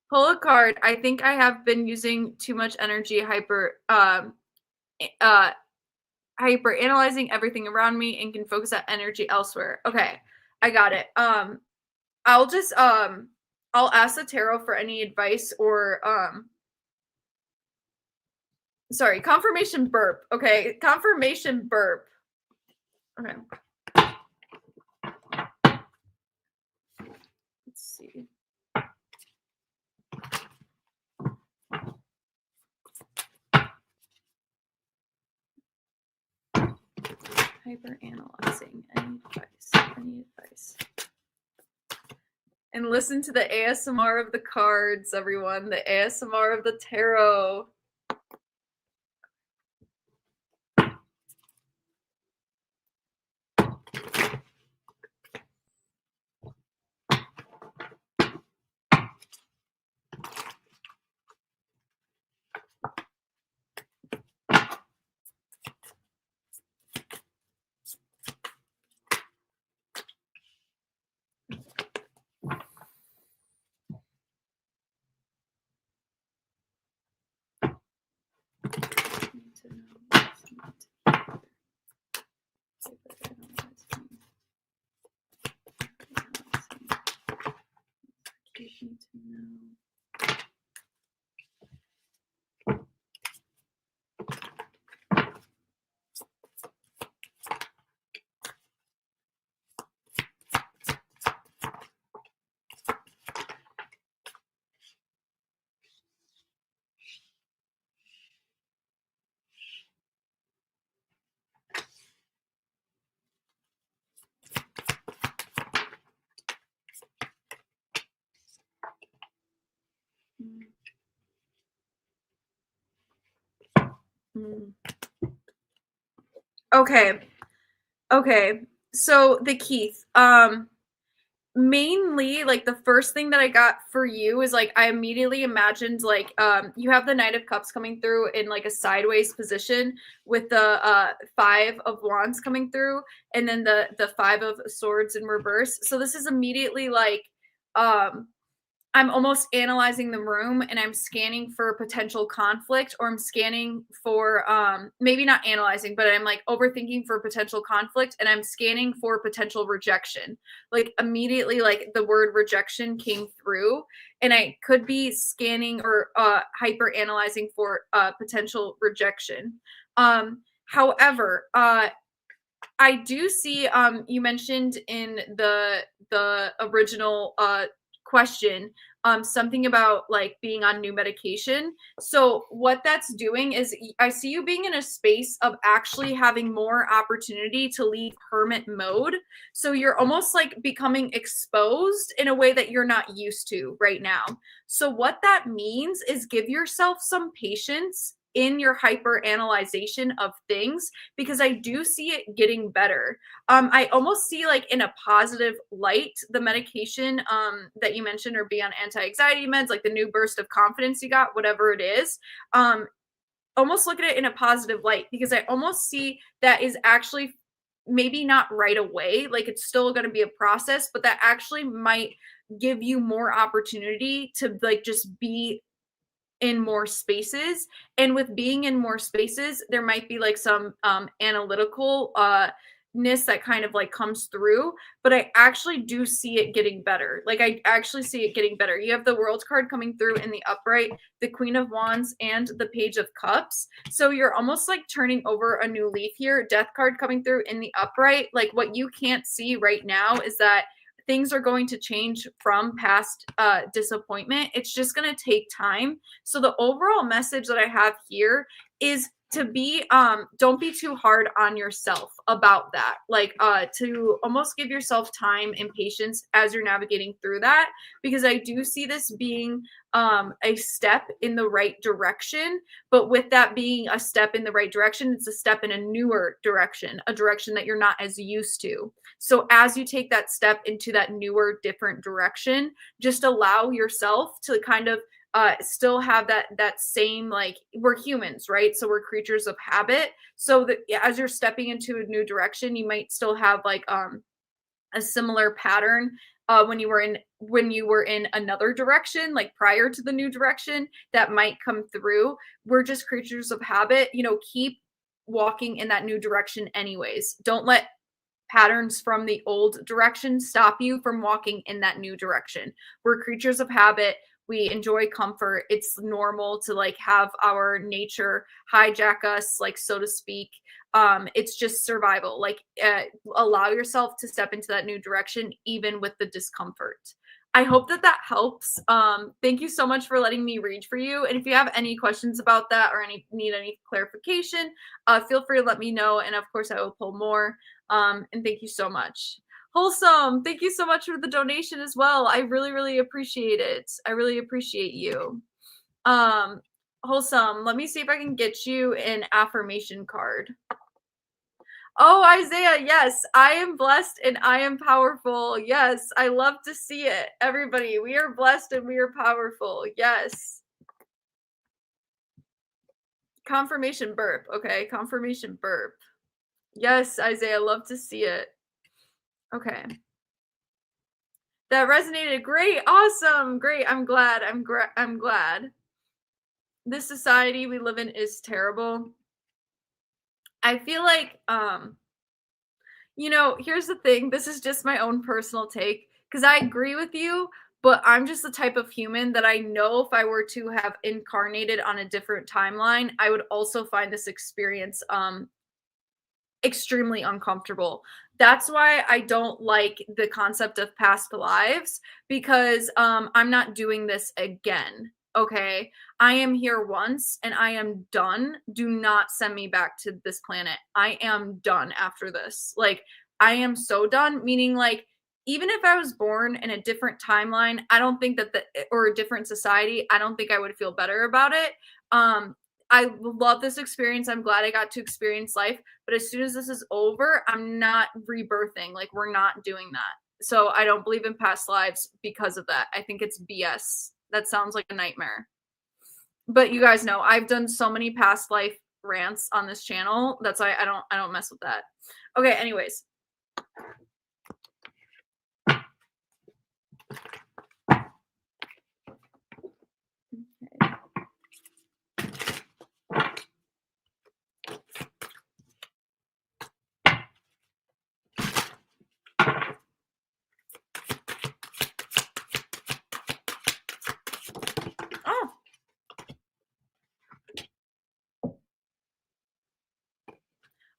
Pull a card. I think I have been using too much energy, hyper analyzing everything around me and can focus that energy elsewhere. Okay. I got it. I'll just I'll ask the tarot for any advice or sorry, confirmation burp. Okay. Confirmation burp. Okay. Let's see. Hyper analyzing. Any advice? Any advice? And listen to the ASMR of the cards, everyone. The ASMR of the tarot. Okay. Okay. So the Keith, mainly like the first thing that I got for you is like I immediately imagined like you have the Knight of Cups coming through in like a sideways position with the 5 of Wands coming through and then the 5 of Swords in reverse. So this is immediately like I'm almost analyzing the room and I'm scanning for potential conflict, or I'm scanning for maybe not analyzing, but I'm like overthinking for potential conflict, and I'm scanning for potential rejection. Like immediately like the word rejection came through, and I could be scanning or hyper analyzing for potential rejection. However, I do see you mentioned in the original question something about like being on new medication. So what that's doing is I see you being in a space of actually having more opportunity to leave hermit mode. So you're almost like becoming exposed in a way that you're not used to right now. So what that means is give yourself some patience in your hyper analyzation of things, because I do see it getting better. I almost see like in a positive light the medication that you mentioned, or be on anti-anxiety meds, like the new burst of confidence you got, whatever it is. Almost look at it in a positive light, because I almost see that is actually maybe not right away, like it's still going to be a process, but that actually might give you more opportunity to like just be in more spaces. And with being in more spaces, there might be like some analytical ness that kind of like comes through, but I actually do see it getting better. Like I actually see it getting better. You have the World card coming through in the upright, the Queen of Wands, and the Page of Cups. So you're almost like turning over a new leaf here. Death card coming through in the upright. Like what you can't see right now is that things are going to change from past disappointment. It's just going to take time. So the overall message that I have here is to be don't be too hard on yourself about that, like to almost give yourself time and patience as you're navigating through that, because I do see this being a step in the right direction. But with that being a step in the right direction, it's a step in a newer direction, a direction that you're not as used to. So as you take that step into that newer, different direction, just allow yourself to kind of still have that same, like, we're humans, right? So we're creatures of habit. So that as you're stepping into a new direction, you might still have like a similar pattern when you were in another direction, like prior to the new direction, that might come through. We're just creatures of habit. Keep walking in that new direction anyways. Don't let patterns from the old direction stop you from walking in that new direction. We're creatures of habit. We enjoy comfort. It's normal to like have our nature hijack us, like, so to speak. It's just survival. Like, allow yourself to step into that new direction, even with the discomfort. I hope that helps. Thank you so much for letting me read for you. And if you have any questions about that or need any clarification, feel free to let me know. And of course, I will pull more. And thank you so much. Wholesome, thank you so much for the donation as well. I really, really appreciate it. I really appreciate you. Wholesome, let me see if I can get you an affirmation card. Oh, Isaiah, yes, I am blessed and I am powerful. Yes, I love to see it. Everybody, we are blessed and we are powerful. Yes. Confirmation burp. Okay, confirmation burp. Yes, Isaiah, love to see it. Okay. That resonated. Great. Awesome. Great. I'm glad. I'm glad. This society we live in is terrible. I feel like here's the thing. This is just my own personal take, because I agree with you, but I'm just the type of human that I know if I were to have incarnated on a different timeline, I would also find this experience extremely uncomfortable. That's why I don't like the concept of past lives, because I'm not doing this again. Okay, I am here once and I am done. Do not send me back to this planet. I am done after this. Like, I am so done, meaning, like, even if I was born in a different timeline, I don't think or a different society, I don't think I would feel better about it. I love this experience. I'm glad I got to experience life. But as soon as this is over, I'm not rebirthing. Like, we're not doing that. So I don't believe in past lives because of that. I think it's BS. That sounds like a nightmare. But you guys know I've done so many past life rants on this channel. That's why I don't mess with that. Okay, anyways.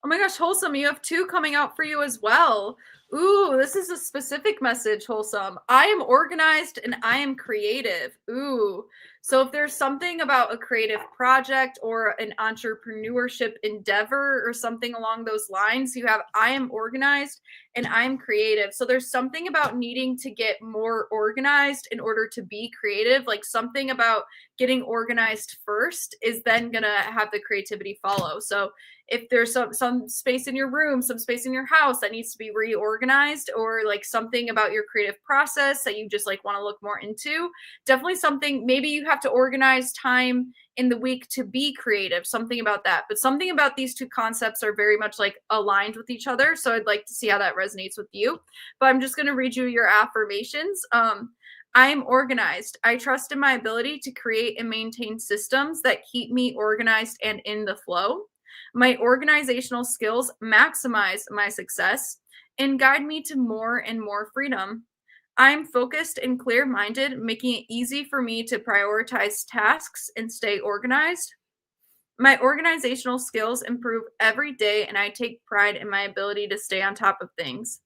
Oh my gosh, Wholesome, you have 2 coming out for you as well. Ooh, this is a specific message, Wholesome. I am organized and I am creative. Ooh. So if there's something about a creative project or an entrepreneurship endeavor or something along those lines, you have I am organized and I'm creative. So there's something about needing to get more organized in order to be creative. Like, something about getting organized first is then going to have the creativity follow. So if there's some space in your room, some space in your house that needs to be reorganized, or like something about your creative process that you just like want to look more into, definitely something. Maybe you have to organize time in the week to be creative, something about that. But something about these 2 concepts are very much like aligned with each other. So I'd like to see how that resonates with you. But I'm just going to read you your affirmations. I am organized. I trust in my ability to create and maintain systems that keep me organized and in the flow. My organizational skills maximize my success and guide me to more and more freedom. I'm focused and clear minded, making it easy for me to prioritize tasks and stay organized. My organizational skills improve every day, and I take pride in my ability to stay on top of things.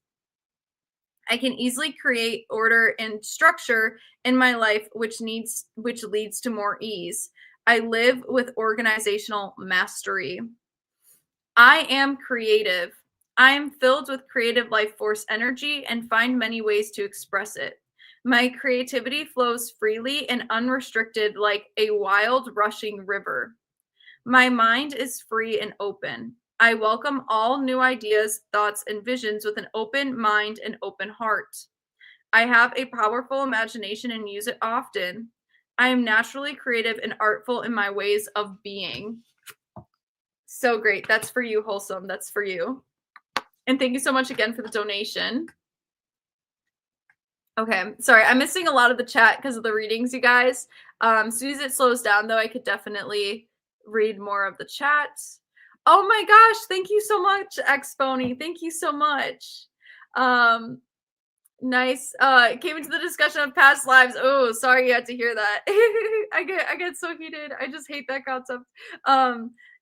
I can easily create order and structure in my life which leads to more ease. I live with organizational mastery. I am creative. I am filled with creative life force energy and find many ways to express it. My creativity flows freely and unrestricted like a wild rushing river. My mind is free and open. I welcome all new ideas, thoughts, and visions with an open mind and open heart. I have a powerful imagination and use it often. I am naturally creative and artful in my ways of being. So great. That's for you, Wholesome. That's for you. And thank you so much again for the donation. Okay, sorry, I'm missing a lot of the chat because of the readings, you guys. As soon as it slows down, though, I could definitely read more of the chat. Oh my gosh, thank you so much, Xpony. Thank you so much. Nice. Came into the discussion of past lives. Oh, sorry you had to hear that. I get so heated. I just hate that concept.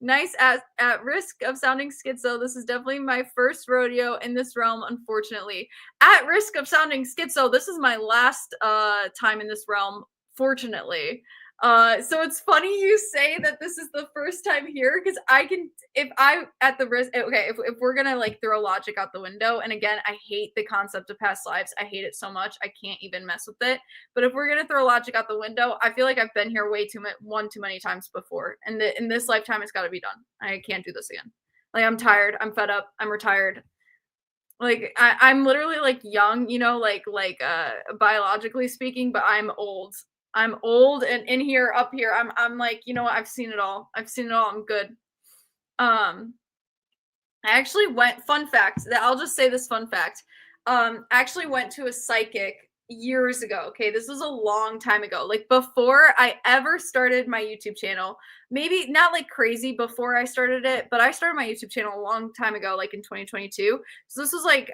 Nice. At risk of sounding schizo, this is definitely my first rodeo in this realm, unfortunately. At risk of sounding schizo, this is my last time in this realm, fortunately. So it's funny you say that this is the first time here because I can, if I at the risk, okay, if we're gonna like throw logic out the window, and again, I hate the concept of past lives. I hate it so much. I can't even mess with it. But if we're gonna throw logic out the window, I feel like I've been here way too many times before, and in this lifetime, it's got to be done. I can't do this again. Like I'm tired. I'm fed up. I'm retired. Like I'm literally like young, you know, like biologically speaking, but I'm old. I'm old and in here, up here, I'm like, you know what? I've seen it all. I've seen it all. I'm good. I actually went, fun fact, that I'll just say this fun fact. Actually went to a psychic years ago. Okay, this was a long time ago. Like before I ever started my YouTube channel. Maybe not like crazy before I started it, but I started my YouTube channel a long time ago, like in 2022. So this was like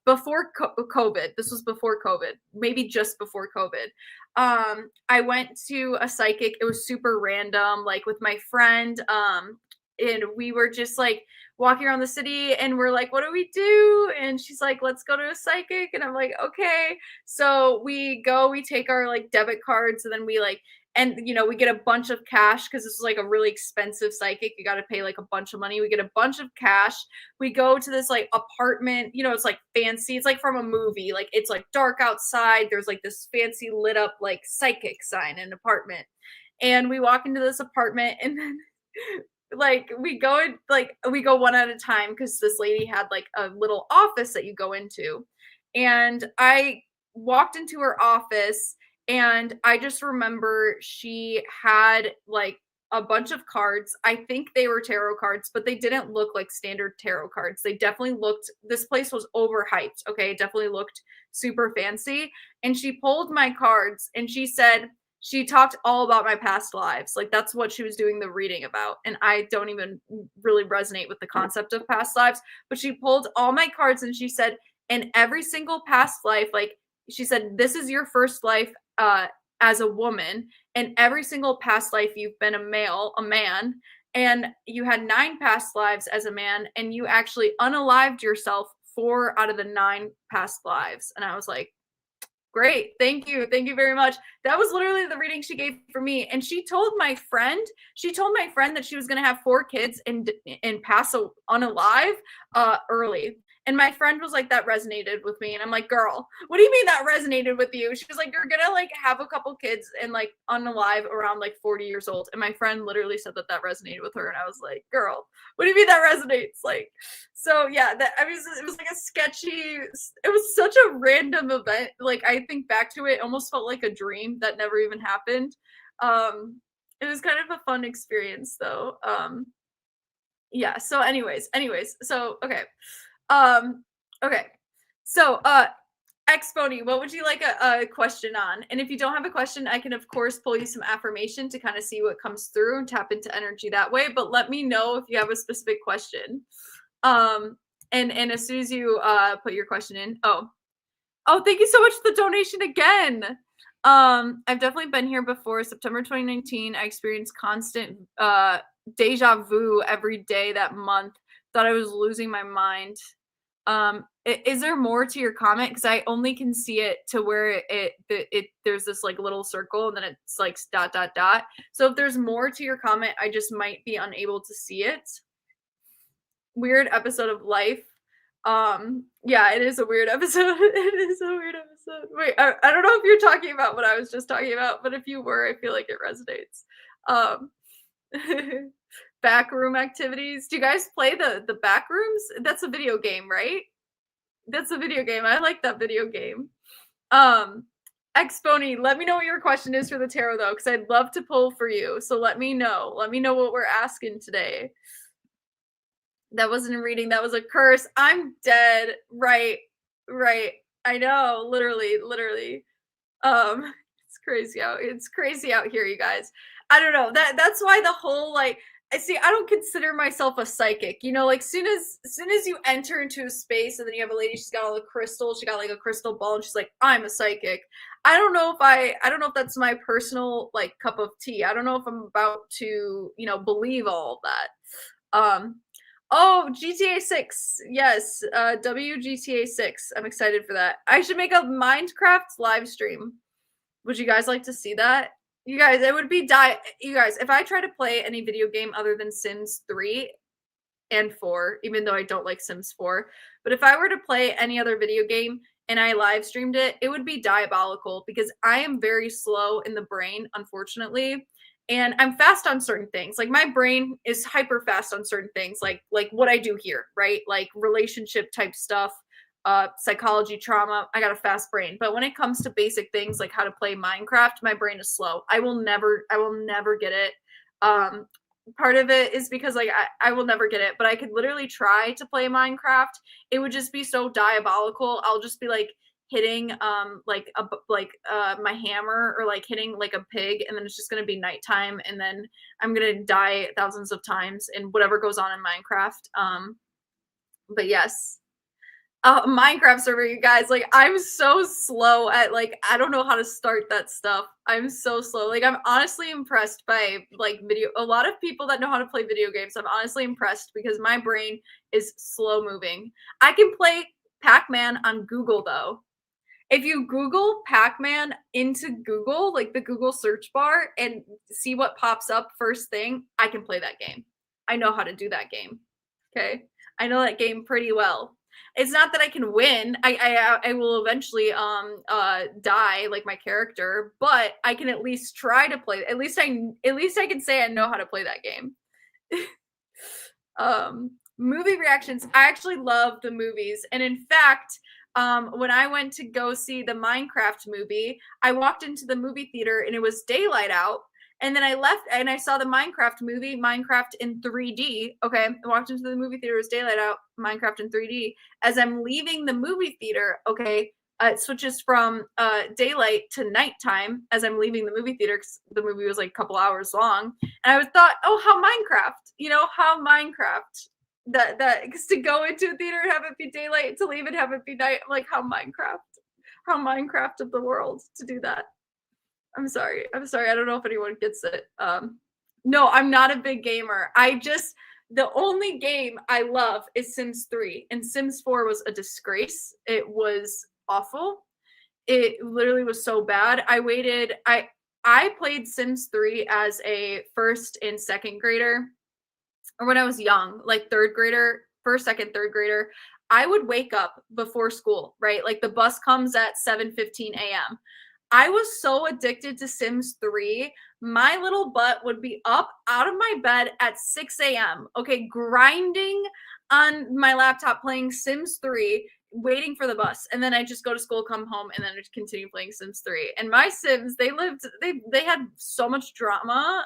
before COVID. This was before COVID, maybe just before COVID. I went to a psychic. It was super random, like with my friend. And we were just like walking around the city and we're like, what do we do? And she's like, let's go to a psychic. And I'm like, okay. So we go, we take our like debit cards and then we like, and you know, we get a bunch of cash because this is like a really expensive psychic. You got to pay like a bunch of money. We get a bunch of cash. We go to this like apartment, you know, it's like fancy. It's like from a movie. Like it's like dark outside. There's like this fancy lit up like psychic sign in an apartment. And we walk into this apartment and then like we go one at a time because this lady had like a little office that you go into, and I walked into her office and I just remember she had like a bunch of cards. I think they were tarot cards, but they didn't look like standard tarot cards. They definitely looked, this place was overhyped. Okay, it definitely looked super fancy. And she pulled my cards and she said, she talked all about my past lives. Like that's what she was doing the reading about. And I don't even really resonate with the concept of past lives, but she pulled all my cards and she said, in every single past life, like she said, this is your first life as a woman. And every single past life you've been a man, and you had 9 past lives as a man, and you actually unalived yourself 4 out of the 9 past lives. And I was like, great. Thank you. Thank you very much. That was literally the reading she gave for me. And she told my friend that she was going to have 4 kids and pass unalive early. And my friend was like, that resonated with me. And I'm like, girl, what do you mean that resonated with you? She was like, you're going to like have a couple kids and like unalive around like 40 years old. And my friend literally said that resonated with her. And I was like, girl, what do you mean that resonates? Like, so yeah, it was like a sketchy, it was such a random event. Like I think back to it, it almost felt like a dream that never even happened. It was kind of a fun experience though. Yeah, so anyways, so okay. Okay. So Exponey, what would you like a question on? And if you don't have a question, I can, of course, pull you some affirmation to kind of see what comes through and tap into energy that way. But let me know if you have a specific question. And as soon as you put your question in, oh, thank you so much for the donation again. I've definitely been here before. September 2019, I experienced constant deja vu every day that month. Thought I was losing my mind. Is there more to your comment? Because I only can see it to where there's this like little circle and then it's like ... So if there's more to your comment, I just might be unable to see it. Weird episode of life. Yeah, it is a weird episode. It is a weird episode. Wait, I don't know if you're talking about what I was just talking about, but if you were, I feel like it resonates. Backroom activities. Do you guys play the backrooms? That's a video game, right? That's a video game. I like that video game. Xpony, let me know what your question is for the tarot though, because I'd love to pull for you. So let me know. Let me know what we're asking today. That wasn't a reading. That was a curse. I'm dead. Right. I know. Literally. It's crazy out here, you guys. I don't know. That's why the whole like I don't consider myself a psychic. You know, like soon as you enter into a space and then you have a lady, she's got all the crystals, she got like a crystal ball, and she's like, I'm a psychic. I don't know if that's my personal like cup of tea. I don't know if I'm about to, believe all of that. Oh, GTA 6. Yes, WGTA 6. I'm excited for that. I should make a Minecraft live stream. Would you guys like to see that? You guys, it would be you guys, if I try to play any video game other than Sims 3 and 4, even though I don't like Sims 4, but if I were to play any other video game and I live streamed it, it would be diabolical because I am very slow in the brain, unfortunately. And I'm fast on certain things. Like my brain is hyper fast on certain things, like what I do here, right? Like relationship type stuff, psychology, trauma. I got a fast brain. But when it comes to basic things like how to play Minecraft, my brain is slow. I will never get it. Part of it is because like I will never get it, but I could literally try to play Minecraft. It would just be so diabolical. I'll just be like hitting my hammer or like hitting like a pig, and then it's just gonna be nighttime, and then I'm gonna die thousands of times in whatever goes on in Minecraft. But yes, Minecraft server, you guys, like I'm so slow at like I don't know how to start that stuff. I'm so slow. Like I'm honestly impressed by like a lot of people that know how to play video games. I'm honestly impressed because my brain is slow moving. I can play Pac-Man on Google though. If you Google Pac-Man into Google, like the Google search bar, and see what pops up first thing, I can play that game. I know how to do that game. Okay? I know that game pretty well. It's not that I can win. I will eventually die like my character, but I can at least try to play. At least I can say I know how to play that game. Movie reactions. I actually love the movies, and in fact, when I went to go see the Minecraft movie, I walked into the movie theater and it was daylight out. And then I left and I saw the Minecraft movie, Minecraft in 3D. Okay. I walked into the movie theater, it was daylight out, Minecraft in 3D. As I'm leaving the movie theater, okay, it switches from daylight to nighttime as I'm leaving the movie theater because the movie was like a couple hours long. And I thought, oh, how Minecraft, how Minecraft. That because to go into a theater and have it be daylight, to leave and have it be night. I'm like, how Minecraft of the world to do that. I'm sorry. I don't know if anyone gets it. No, I'm not a big gamer. The only game I love is Sims 3, and Sims 4 was a disgrace. It was awful. It literally was so bad. I played Sims 3 as a first and second grader. Or when I was young, like first, second, third grader, I would wake up before school, right? Like the bus comes at 7:15 a.m. I was so addicted to Sims 3. My little butt would be up out of my bed at 6 a.m. Okay, grinding on my laptop playing Sims 3, waiting for the bus. And then I just go to school, come home, and then I continue playing Sims 3. And my Sims, they had so much drama.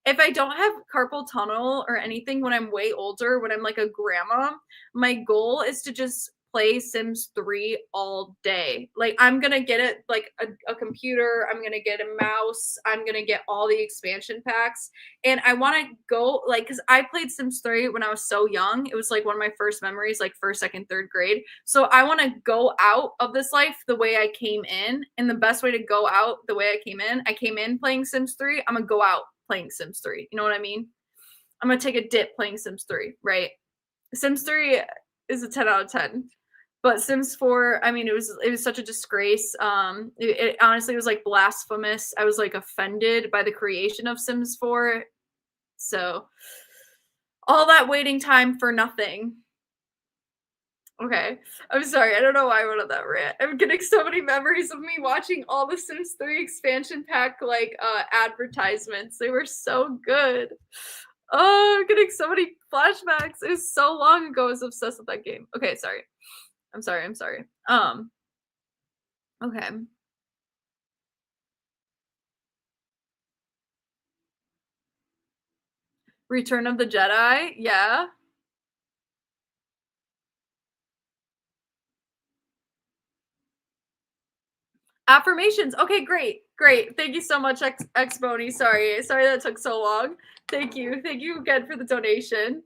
If I don't have carpal tunnel or anything when I'm way older, when I'm like a grandma, my goal is to just play Sims 3 all day. Like, I'm gonna get it like a computer, I'm gonna get a mouse, I'm gonna get all the expansion packs, and I wanna go like because I played Sims 3 when I was so young. It was like one of my first memories, like first, second, third grade. So I wanna go out of this life the way I came in, and the best way to go out the way I came in playing Sims 3, I'm gonna go out playing Sims 3. You know what I mean? I'm gonna take a dip playing Sims 3, right? Sims 3 is a 10 out of 10. But Sims 4, I mean, it was such a disgrace. It honestly was like blasphemous. I was like offended by the creation of Sims 4. So all that waiting time for nothing. Okay. I'm sorry. I don't know why I went on that rant. I'm getting so many memories of me watching all the Sims 3 expansion pack like advertisements. They were so good. Oh, I'm getting so many flashbacks. It was so long ago I was obsessed with that game. Okay, sorry. I'm sorry. Okay. Return of the Jedi, yeah. Affirmations. Okay, great. Great. Thank you so much, Xbony. Sorry that took so long. Thank you. Thank you again for the donation.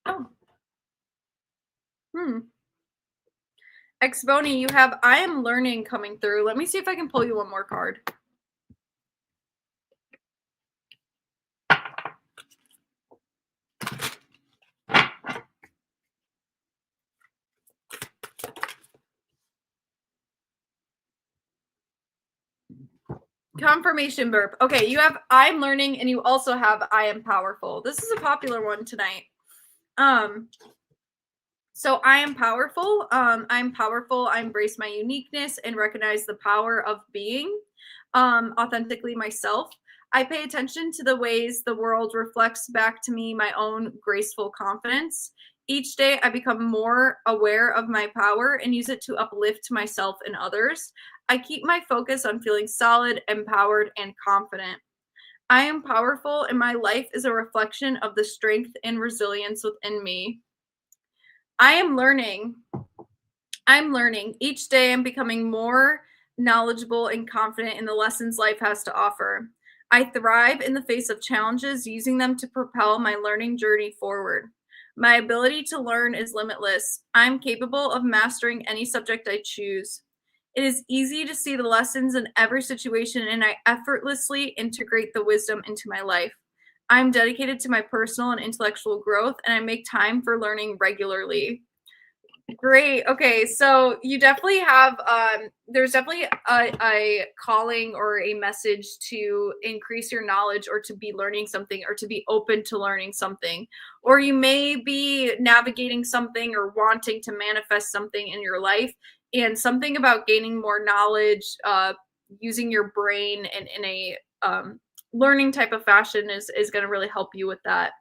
Oh. Hmm. Xbony, you have I am learning coming through. Let me see if I can pull you one more card. Confirmation burp. Okay, you have I'm learning and you also have I am powerful. This is a popular one tonight. So I am powerful. I'm powerful. I embrace my uniqueness and recognize the power of being authentically myself. I pay attention to the ways the world reflects back to me my own graceful confidence. Each day, I become more aware of my power and use it to uplift myself and others. I keep my focus on feeling solid, empowered, and confident. I am powerful, and my life is a reflection of the strength and resilience within me. I am learning. I'm learning. Each day I'm becoming more knowledgeable and confident in the lessons life has to offer. I thrive in the face of challenges, using them to propel my learning journey forward. My ability to learn is limitless. I'm capable of mastering any subject I choose. It is easy to see the lessons in every situation, and I effortlessly integrate the wisdom into my life. I'm dedicated to my personal and intellectual growth, and I make time for learning regularly. Great. Okay, so you definitely have there's definitely a calling or a message to increase your knowledge or to be learning something or to be open to learning something. Or you may be navigating something or wanting to manifest something in your life and something about gaining more knowledge, using your brain in a learning type of fashion is going to really help you with that.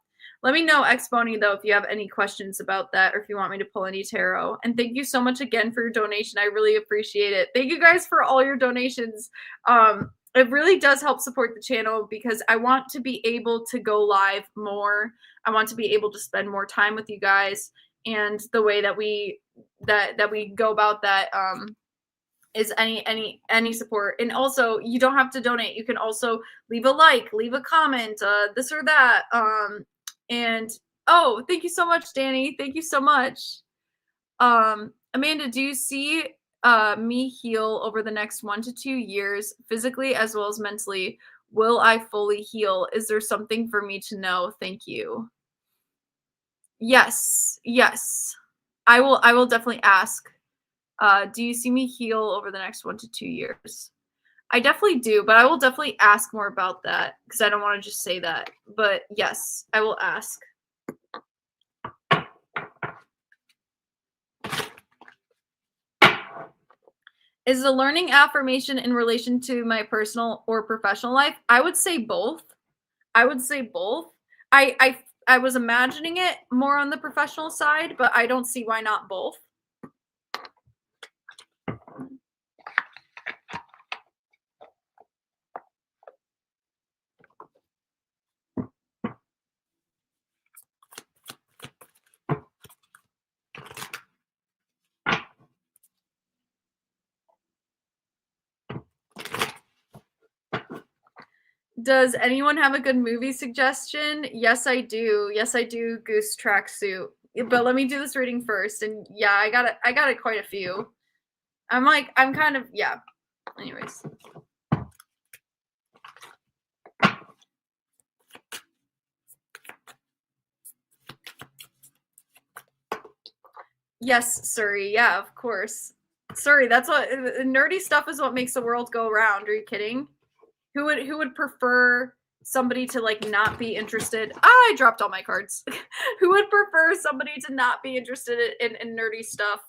Let me know, Xbony, though, if you have any questions about that or if you want me to pull any tarot. And thank you so much again for your donation. I really appreciate it. Thank you guys for all your donations. It really does help support the channel because I want to be able to go live more. I want to be able to spend more time with you guys. And the way that we go about that is any support. And also, you don't have to donate. You can also leave a like, leave a comment, this or that. And oh, thank you so much, Danny. Thank you so much. Amanda, do you see me heal over the next 1 to 2 years, physically as well as mentally? Will I fully heal? Is there something for me to know? Thank you. Yes, yes. I will definitely ask. Do you see me heal over the next 1 to 2 years? I definitely do, but I will definitely ask more about that because I don't want to just say that. But yes, I will ask. Is the learning affirmation in relation to my personal or professional life? I would say both. I would say both. I was imagining it more on the professional side, but I don't see why not both. Does anyone have a good movie suggestion? Yes, I do. Yes, I do. Goose Tracksuit. But let me do this reading first. And yeah, I got it quite a few. I'm kind of yeah. Anyways. Yes, Surrey. Yeah, of course. Surrey, that's what nerdy stuff is what makes the world go round. Are you kidding? Who would prefer somebody to like not be interested? I dropped all my cards. Who would prefer somebody to not be interested in nerdy stuff?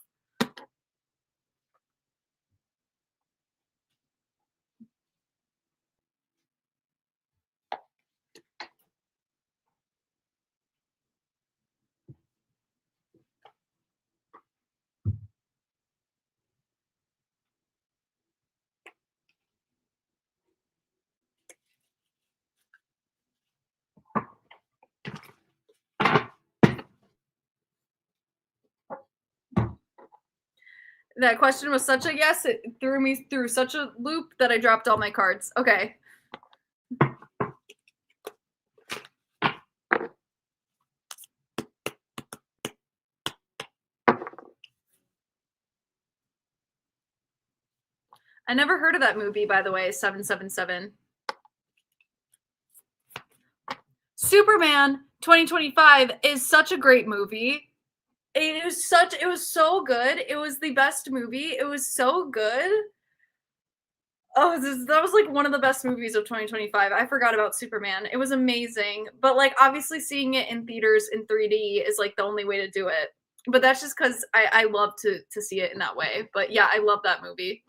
That question was such a yes. It threw me through such a loop that I dropped all my cards. Okay. I never heard of that movie, by the way, 777. Superman 2025 is such a great movie. It was so good. It was the best movie. It was so good. Oh, that was like one of the best movies of 2025. I forgot about Superman. It was amazing. But like obviously seeing it in theaters in 3D is like the only way to do it. But that's just because I love to see it in that way. But yeah, I love that movie.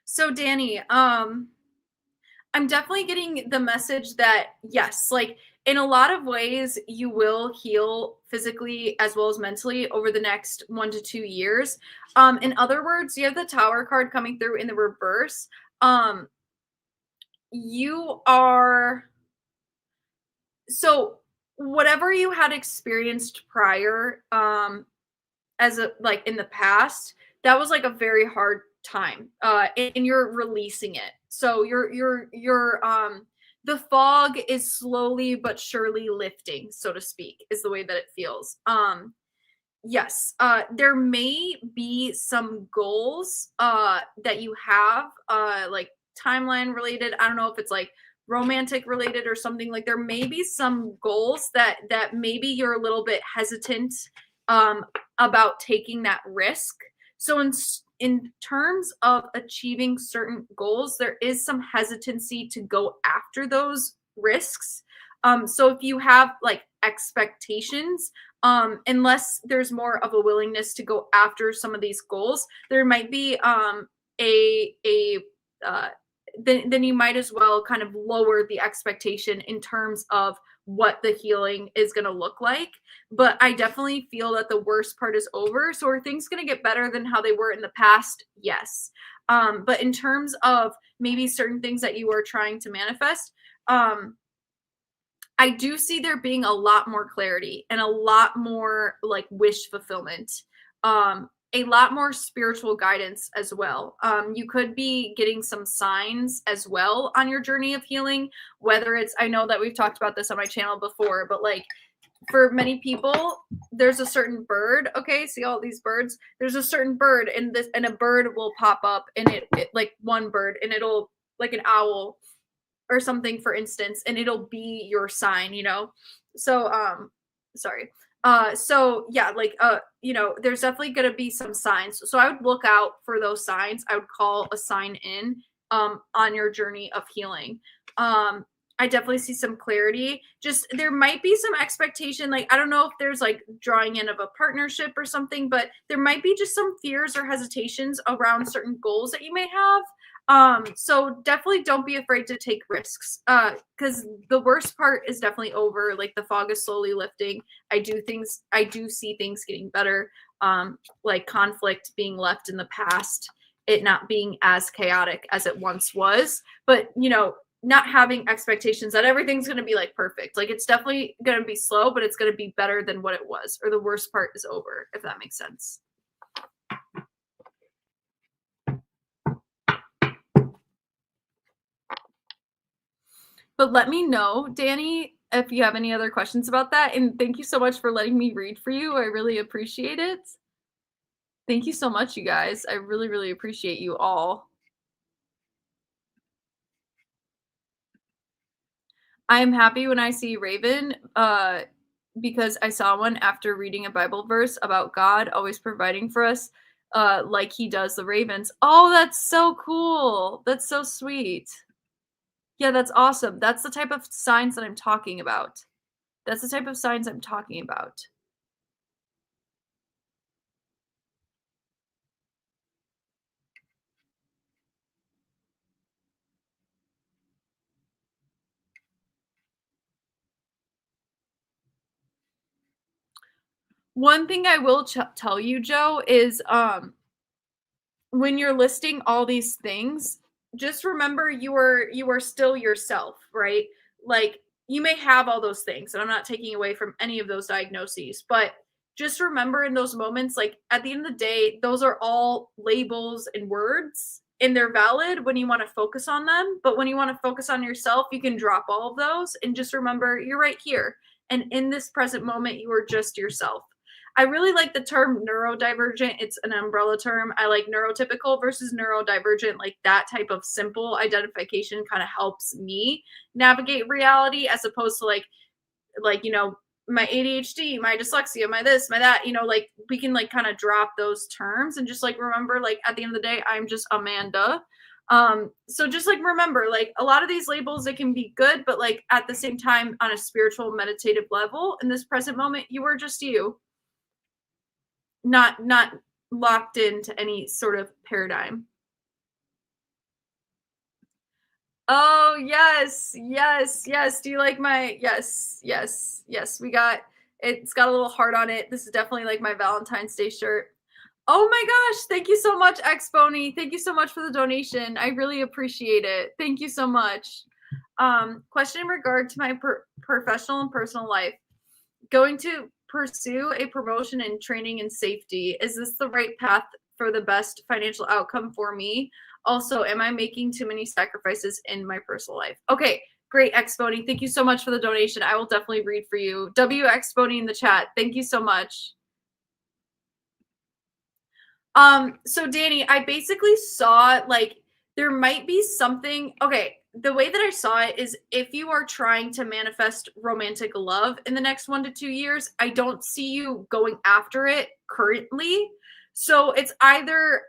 So Danny, I'm definitely getting the message that yes, like in a lot of ways, you will heal physically as well as mentally over the next 1 to 2 years. In other words, you have the Tower card coming through in the reverse. Um, you are so whatever you had experienced prior, as a like in the past, that was like a very hard time. And you're releasing it. So you're the fog is slowly but surely lifting, so to speak, is the way that it feels. Yes, there may be some goals that you have like timeline related. I don't know if it's like romantic related or something. Like there may be some goals that maybe you're a little bit hesitant um about taking that risk. So in terms of achieving certain goals, there is some hesitancy to go after those risks. So if you have like expectations, unless there's more of a willingness to go after some of these goals, there might be a uh, then you might as well kind of lower the expectation in terms of what the healing is going to look like. But I definitely feel that the worst part is over. So are things going to get better than how they were in the past? Yes. But in terms of maybe certain things that you are trying to manifest, I do see there being a lot more clarity and a lot more like wish fulfillment. A lot more spiritual guidance as well. You could be getting some signs as well on your journey of healing, whether it's, I know that we've talked about this on my channel before, but like for many people, there's a certain bird. Okay, see all these birds? There's a certain bird, and a bird will pop up, and it like one bird, and it'll like an owl or something, for instance, and it'll be your sign, you know? So, sorry. So yeah, like, there's definitely going to be some signs. So I would look out for those signs. I would call a sign in, on your journey of healing. I definitely see some clarity. Just there might be some expectation. Like, I don't know if there's like drawing in of a partnership or something, but there might be just some fears or hesitations around certain goals that you may have. So definitely don't be afraid to take risks. Because the worst part is definitely over. Like the fog is slowly lifting. I do see things getting better. Like conflict being left in the past, it not being as chaotic as it once was. But not having expectations that everything's going to be like perfect. Like it's definitely going to be slow, but it's going to be better than what it was, or the worst part is over, if that makes sense. But let me know, Danny, if you have any other questions about that. And thank you so much for letting me read for you. I really appreciate it. Thank you so much, you guys. I really, really appreciate you all. I am happy when I see Raven, because I saw one after reading a Bible verse about God always providing for us, like he does the ravens. Oh, that's so cool. That's so sweet. Yeah, that's awesome. That's the type of signs that I'm talking about. That's the type of signs I'm talking about. One thing I will tell you, Joe, is when you're listing all these things, just remember you are still yourself, right? Like you may have all those things, and I'm not taking away from any of those diagnoses, but just remember in those moments, like at the end of the day, those are all labels and words, and they're valid when you want to focus on them. But when you want to focus on yourself, you can drop all of those and just remember you're right here. And in this present moment, you are just yourself. I really like the term neurodivergent. It's an umbrella term. I like neurotypical versus neurodivergent. Like that type of simple identification kind of helps me navigate reality, as opposed to like my ADHD, my dyslexia, my this, my that, like we can like kind of drop those terms and just like remember, like at the end of the day, I'm just Amanda. So just like remember, like a lot of these labels, it can be good, but like at the same time, on a spiritual meditative level, in this present moment, you are just you. Not locked into any sort of paradigm. Oh, yes. Yes. Yes. Do you like my yes. Yes. Yes. It's got a little heart on it. This is definitely like my Valentine's Day shirt. Oh my gosh. Thank you so much, Xpony. Thank you so much for the donation. I really appreciate it. Thank you so much. Question in regard to my professional and personal life. Going to pursue a promotion in training and safety. Is this the right path for the best financial outcome for me? Also, am I making too many sacrifices in my personal life? Okay, great, Xpony. Thank you so much for the donation. I will definitely read for you. WXpony in the chat. Thank you so much. So Danny, I basically saw like there might be something. Okay, the way that I saw it is if you are trying to manifest romantic love in the next 1 to 2 years, I don't see you going after it currently. So it's either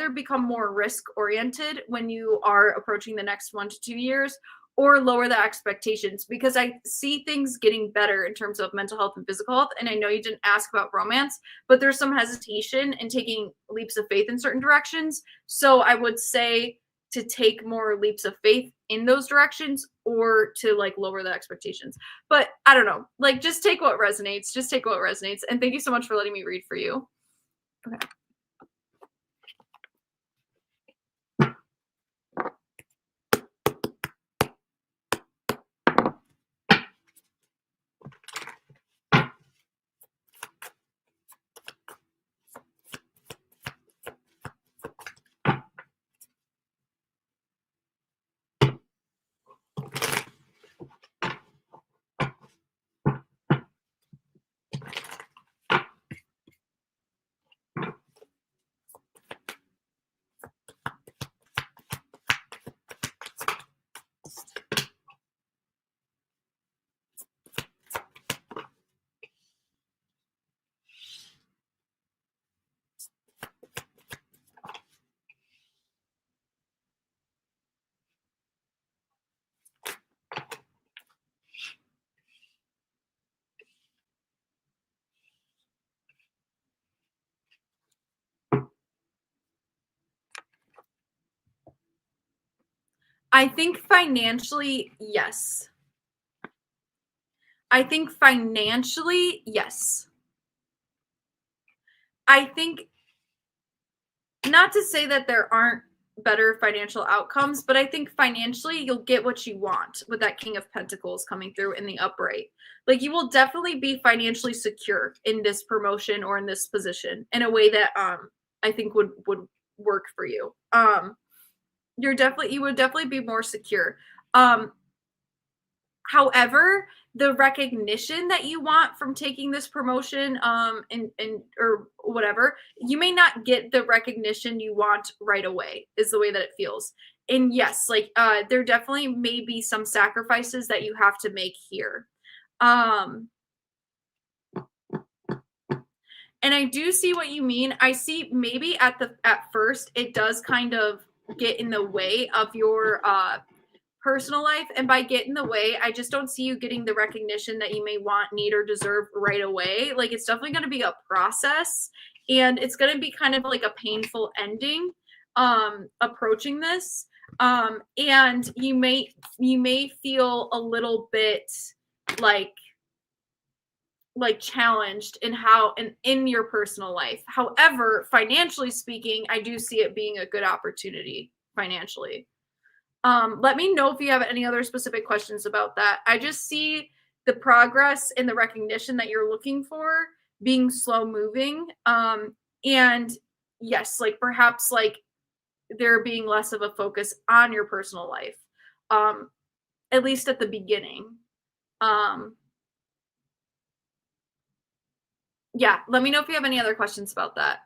become more risk oriented when you are approaching the next 1 to 2 years, or lower the expectations, because I see things getting better in terms of mental health and physical health. And I know you didn't ask about romance, but there's some hesitation in taking leaps of faith in certain directions. So I would say to take more leaps of faith in those directions or to like lower the expectations. But I don't know. Like just take what resonates. Just take what resonates. And thank you so much for letting me read for you. Okay. I think financially, yes. I think financially, yes. I think not to say that there aren't better financial outcomes, but I think financially you'll get what you want with that King of Pentacles coming through in the upright. Like you will definitely be financially secure in this promotion or in this position in a way that I think would work for you. You would definitely be more secure. However, the recognition that you want from taking this promotion, and or whatever, you may not get the recognition you want right away, is the way that it feels. And yes, like there definitely may be some sacrifices that you have to make here. Um, and I do see what you mean. I see maybe at first it does kind of get in the way of your personal life, and by get in the way, I just don't see you getting the recognition that you may want, need, or deserve right away. Like it's definitely going to be a process, and it's going to be kind of like a painful ending approaching this. And you may feel a little bit like challenged in how and in your personal life. However, financially speaking, I do see it being a good opportunity financially. Let me know if you have any other specific questions about that. I just see the progress and the recognition that you're looking for being slow moving. And yes, like perhaps like there being less of a focus on your personal life, at least at the beginning. Um, yeah, let me know if you have any other questions about that.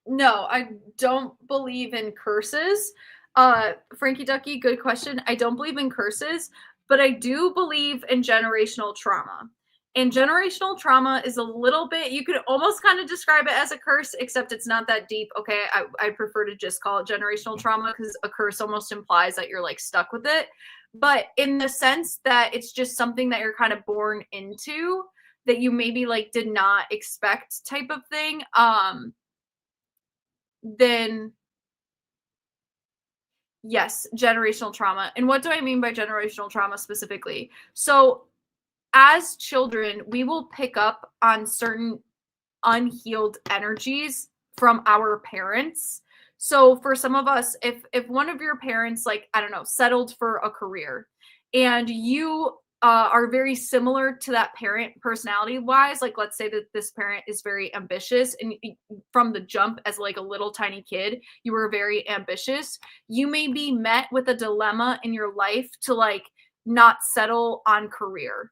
No, I don't believe in curses. Frankie Ducky, good question. I don't believe in curses, but I do believe in generational trauma. And generational trauma is a little bit, you could almost kind of describe it as a curse, except it's not that deep. Okay. I prefer to just call it generational trauma because a curse almost implies that you're like stuck with it. But in the sense that it's just something that you're kind of born into that you maybe like did not expect type of thing. Then yes, generational trauma. And what do I mean by generational trauma specifically? So as children, we will pick up on certain unhealed energies from our parents. So for some of us, if one of your parents, like I don't know, settled for a career, and you are very similar to that parent personality wise, like let's say that this parent is very ambitious, and from the jump as like a little tiny kid, you were very ambitious. You may be met with a dilemma in your life to like not settle on career.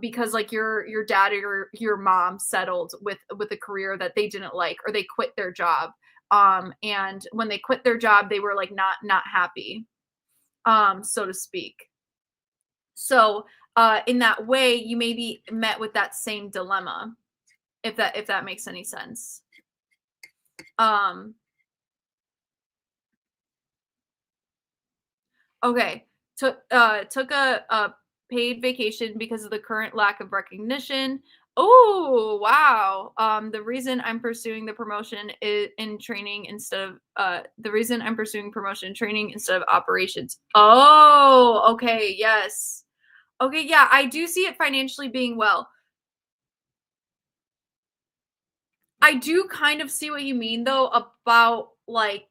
because like your dad or your mom settled with a career that they didn't like, or they quit their job. And when they quit their job, they were like not happy, so to speak. So in that way, you may be met with that same dilemma, if that makes any sense. Um, okay. Took a paid vacation because of the current lack of recognition. Oh, wow. The reason I'm pursuing the promotion is in training instead of the reason I'm pursuing promotion in training instead of operations. Oh, okay, yes. Okay, yeah, I do see it financially being well. I do kind of see what you mean though about like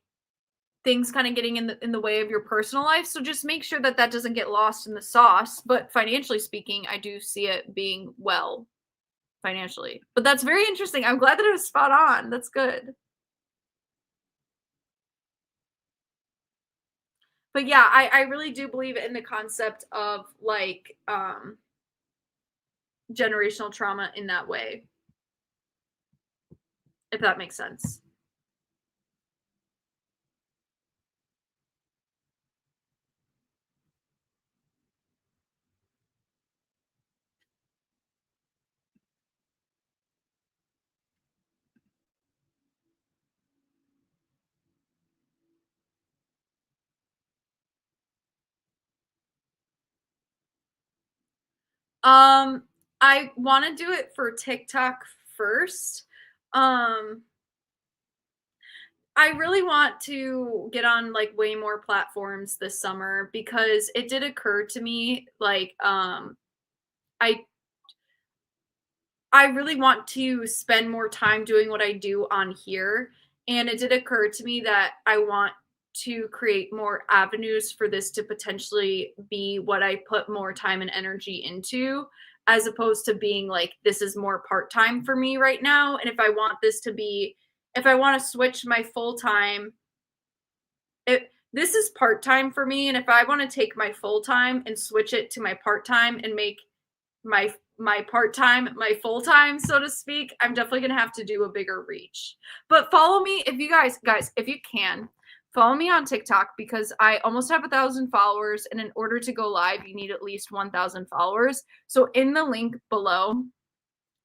things kind of getting in the way of your personal life. So just make sure that that doesn't get lost in the sauce. But financially speaking, I do see it being well financially. But that's very interesting. I'm glad that it was spot on. That's good. But yeah, I really do believe in the concept of like generational trauma in that way, if that makes sense. Um, I want to do it for TikTok first. Um, I really want to get on like way more platforms this summer because it did occur to me like I I really want to spend more time doing what I do on here, and it did occur to me that I want to create more avenues for this to potentially be what I put more time and energy into, as opposed to being like this is more part-time for me right now. And if I want to switch my full-time, this is part-time for me, and if I want to take my full-time and switch it to my part-time and make my part-time my full-time, so to speak, I'm definitely gonna have to do a bigger reach. But follow me if you guys, if you can, follow me on TikTok because I almost have 1,000 followers, and in order to go live, you need at least 1,000 followers. So in the link below,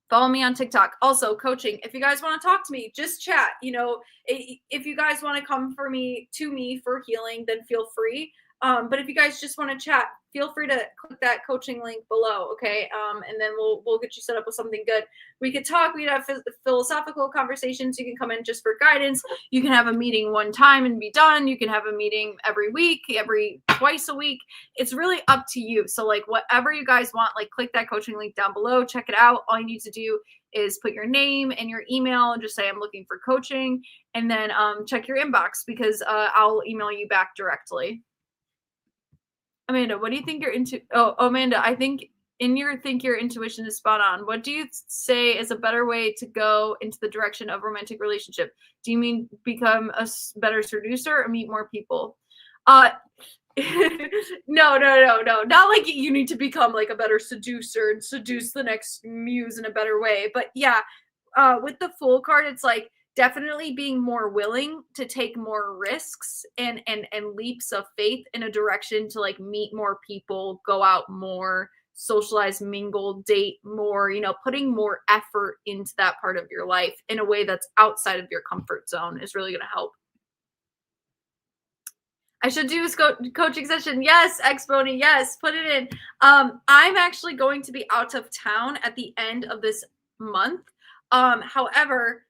follow me on TikTok. Also, coaching. If you guys want to talk to me, just chat. If you guys want to come to me for healing, then feel free. But if you guys just want to chat, feel free to click that coaching link below. Okay. And then we'll get you set up with something good. We could talk. We could have philosophical conversations. You can come in just for guidance. You can have a meeting one time and be done. You can have a meeting every week, every twice a week. It's really up to you. So like whatever you guys want, like click that coaching link down below, check it out. All you need to do is put your name and your email and just say I'm looking for coaching, and then check your inbox because I'll email you back directly. Amanda, what do you think you're into? Oh, Amanda, I think your intuition is spot on. What do you say is a better way to go into the direction of romantic relationship? Do you mean become a better seducer or meet more people? Uh, no. Not like you need to become like a better seducer and seduce the next muse in a better way. But yeah, with the Fool card, it's like definitely being more willing to take more risks and leaps of faith in a direction to like meet more people, go out more, socialize, mingle, date more, putting more effort into that part of your life in a way that's outside of your comfort zone is really going to help. I should do a coaching session. Yes, Exponent. Yes, put it in. I'm actually going to be out of town at the end of this month. However,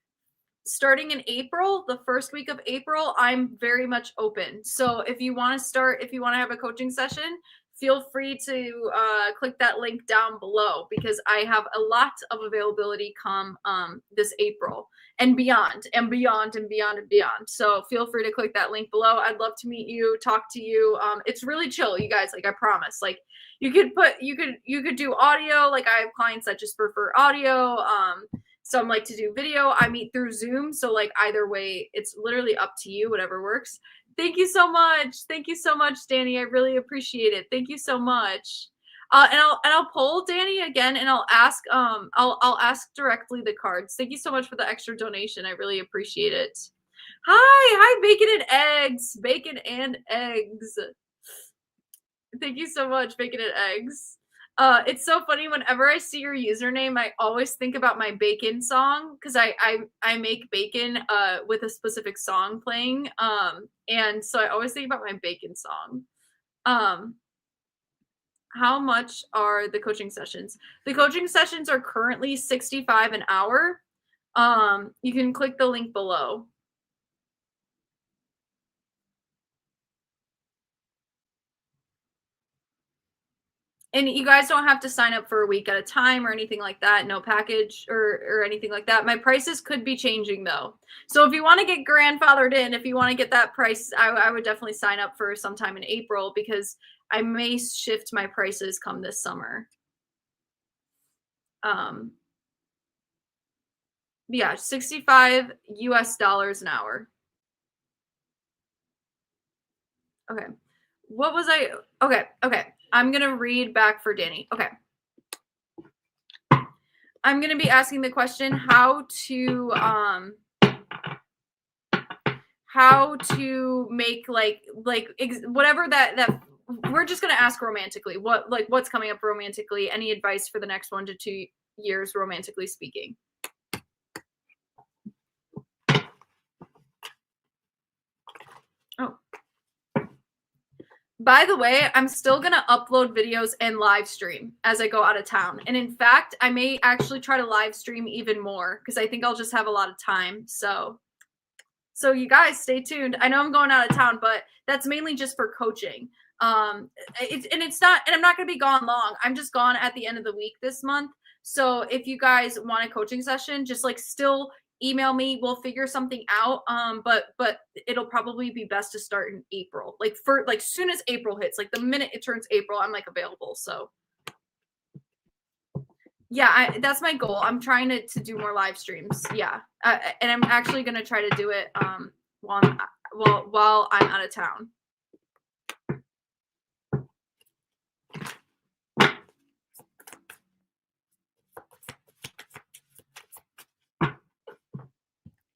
starting in April, the first week of April, I'm very much open. So if you want to have a coaching session, feel free to click that link down below because I have a lot of availability come this April and beyond and beyond and beyond and beyond. So feel free to click that link below. I'd love to meet you, talk to you. It's really chill, you guys. Like I promise. Like you could do audio. Like I have clients that just prefer audio. Some like to do video. I meet through Zoom. So like either way, it's literally up to you, whatever works. Thank you so much. Thank you so much, Danny. I really appreciate it. Thank you so much. And I'll poll Danny again, and I'll ask I'll ask directly the cards. Thank you so much for the extra donation. I really appreciate it. Hi, bacon and eggs, bacon and eggs. Thank you so much, bacon and eggs. It's so funny whenever I see your username, I always think about my bacon song because I make bacon with a specific song playing. And so I always think about my bacon song. How much are the coaching sessions? The coaching sessions are currently $65 an hour. You can click the link below. And you guys don't have to sign up for a week at a time or anything like that. No package or anything like that. My prices could be changing though. So if you want to get grandfathered in, if you want to get that price, I would definitely sign up for sometime in April because I may shift my prices come this summer. Yeah, $65 US an hour. Okay. What was I? Okay. I'm going to read back for Danny. Okay. I'm going to be asking the question how to make like whatever that we're just going to ask romantically. What's coming up romantically? Any advice for the next 1 to 2 years romantically speaking? Oh. By the way, I'm still going to upload videos and live stream as I go out of town. And in fact, I may actually try to live stream even more because I think I'll just have a lot of time. So you guys stay tuned. I know I'm going out of town, but that's mainly just for coaching. It's not, and I'm not going to be gone long. I'm just gone at the end of the week this month. So if you guys want a coaching session, just like still email me. We'll figure something out. But it'll probably be best to start in April. Like soon as April hits, like the minute it turns April, I'm like available. So yeah, that's my goal. I'm trying to do more live streams. Yeah. And I'm actually going to try to do it while I'm out of town.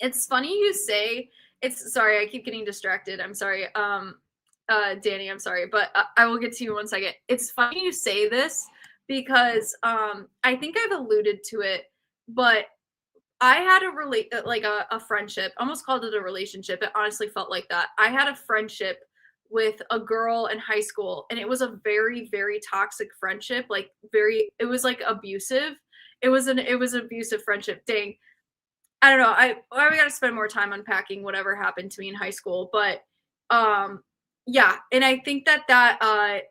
It's funny you say sorry, I keep getting distracted. I'm sorry. Danny, I'm sorry, but I will get to you in 1 second. It's funny you say this because I think I've alluded to it, but I had a friendship. I almost called it a relationship. It honestly felt like that. I had a friendship with a girl in high school, and it was a very, very toxic friendship. It was like abusive. It was abusive friendship. Dang. I don't know. I got to spend more time unpacking whatever happened to me in high school, but yeah, and I think that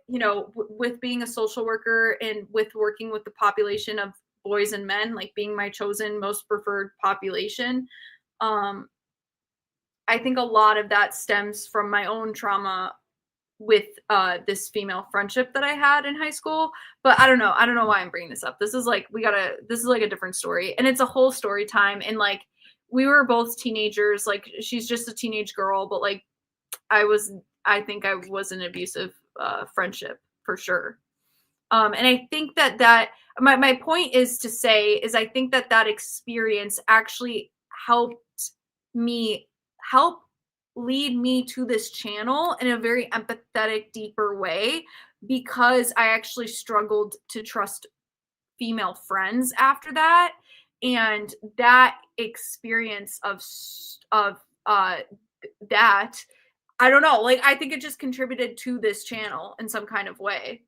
with being a social worker and with working with the population of boys and men, like being my chosen most preferred population, I think a lot of that stems from my own trauma with this female friendship that I had in high school. But I don't know why I'm bringing this up. This is like a different story, and it's a whole story time. And like we were both teenagers. Like she's just a teenage girl, but like I think I was an abusive friendship for sure. And I think that my point is to say is I think that experience actually helped lead me to this channel in a very empathetic, deeper way because I actually struggled to trust female friends after that. And that experience of that, I don't know, like I think it just contributed to this channel in some kind of way,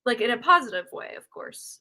like in a positive way, of course.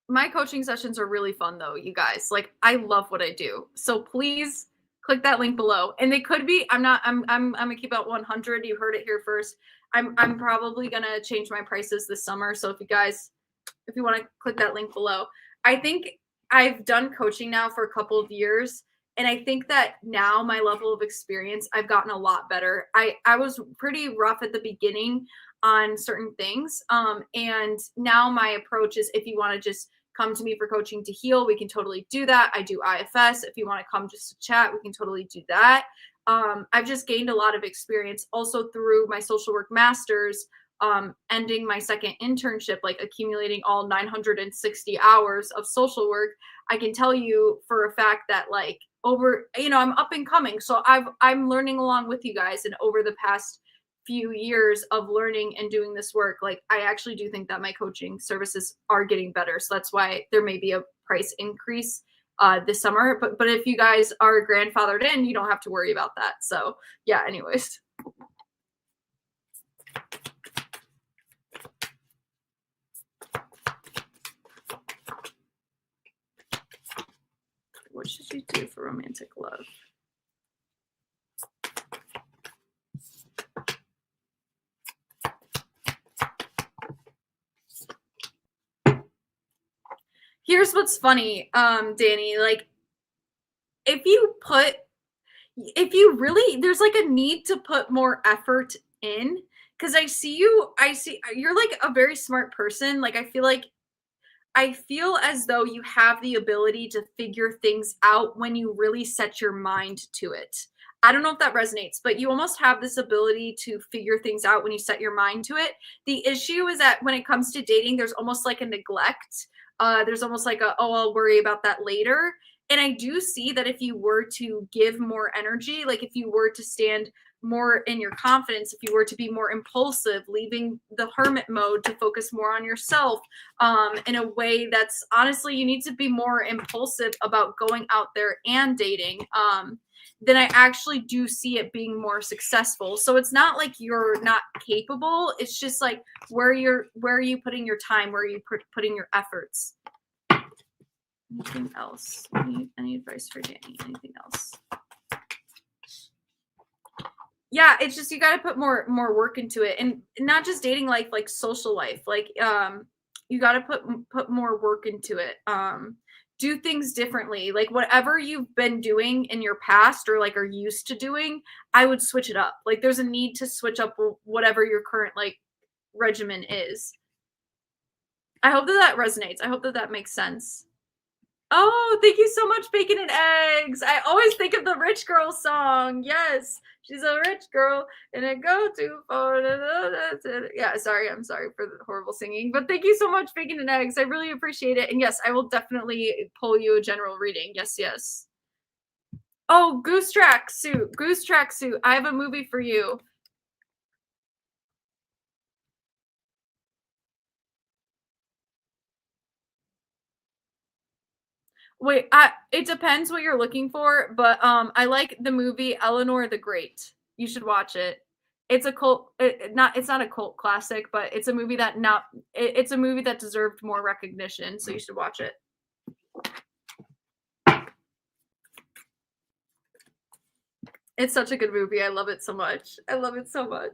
My coaching sessions are really fun though, you guys. Like I love what I do. So please click that link below. And they could be, I'm gonna keep it 100. You heard it here first. I'm probably gonna change my prices this summer. So if you want to click that link below, I think I've done coaching now for a couple of years, and I think that now my level of experience, I've gotten a lot better. I was pretty rough at the beginning on certain things, and now my approach is, if you want to just come to me for coaching to heal, we can totally do that. I do IFS. If you want to come just to chat, we can totally do that. I've just gained a lot of experience also through my social work master's, ending my second internship, like accumulating all 960 hours of social work. I can tell you for a fact that, like, over, I'm up and coming. So I'm learning along with you guys. And over the past few years of learning and doing this work, like, I actually do think that my coaching services are getting better. So that's why there may be a price increase this summer. But if you guys are grandfathered in, you don't have to worry about that. So yeah, anyways. What should you do for romantic love? Here's what's funny, Danny, like, if you really, there's like a need to put more effort in, because I see you're like a very smart person. Like, I feel as though you have the ability to figure things out when you really set your mind to it. I don't know if that resonates, but you almost have this ability to figure things out when you set your mind to it. The issue is that when it comes to dating, there's almost like a neglect. There's almost like oh, I'll worry about that later. And I do see that if you were to give more energy, like if you were to stand more in your confidence, if you were to be more impulsive, leaving the hermit mode to focus more on yourself, in a way that's, honestly, you need to be more impulsive about going out there and dating, then I actually do see it being more successful. So it's not like you're not capable. It's just like, where are you putting your time? Where are you putting your efforts? Anything else? Any advice for Danny? Anything else? Yeah, it's just, you got to put more work into it, and not just dating life, like social life. Like, you got to put more work into it. Do things differently. Like, whatever you've been doing in your past, or like are used to doing, I would switch it up. Like, there's a need to switch up whatever your current like regimen is. I hope that resonates. I hope that makes sense. Oh, thank you so much, Bacon and Eggs. I always think of the Rich Girl song. Yes, she's a rich girl and it go too far. Yeah, I'm sorry for the horrible singing, but thank you so much, Bacon and Eggs. I really appreciate it. And yes, I will definitely pull you a general reading. Yes, yes. Oh, Goose Tracksuit. I have a movie for you. Wait, it depends what you're looking for, but I like the movie Eleanor the Great. You should watch it. It's a cult. It's not a cult classic, but it's a movie it's a movie that deserved more recognition. So you should watch it. It's such a good movie. I love it so much. I love it so much.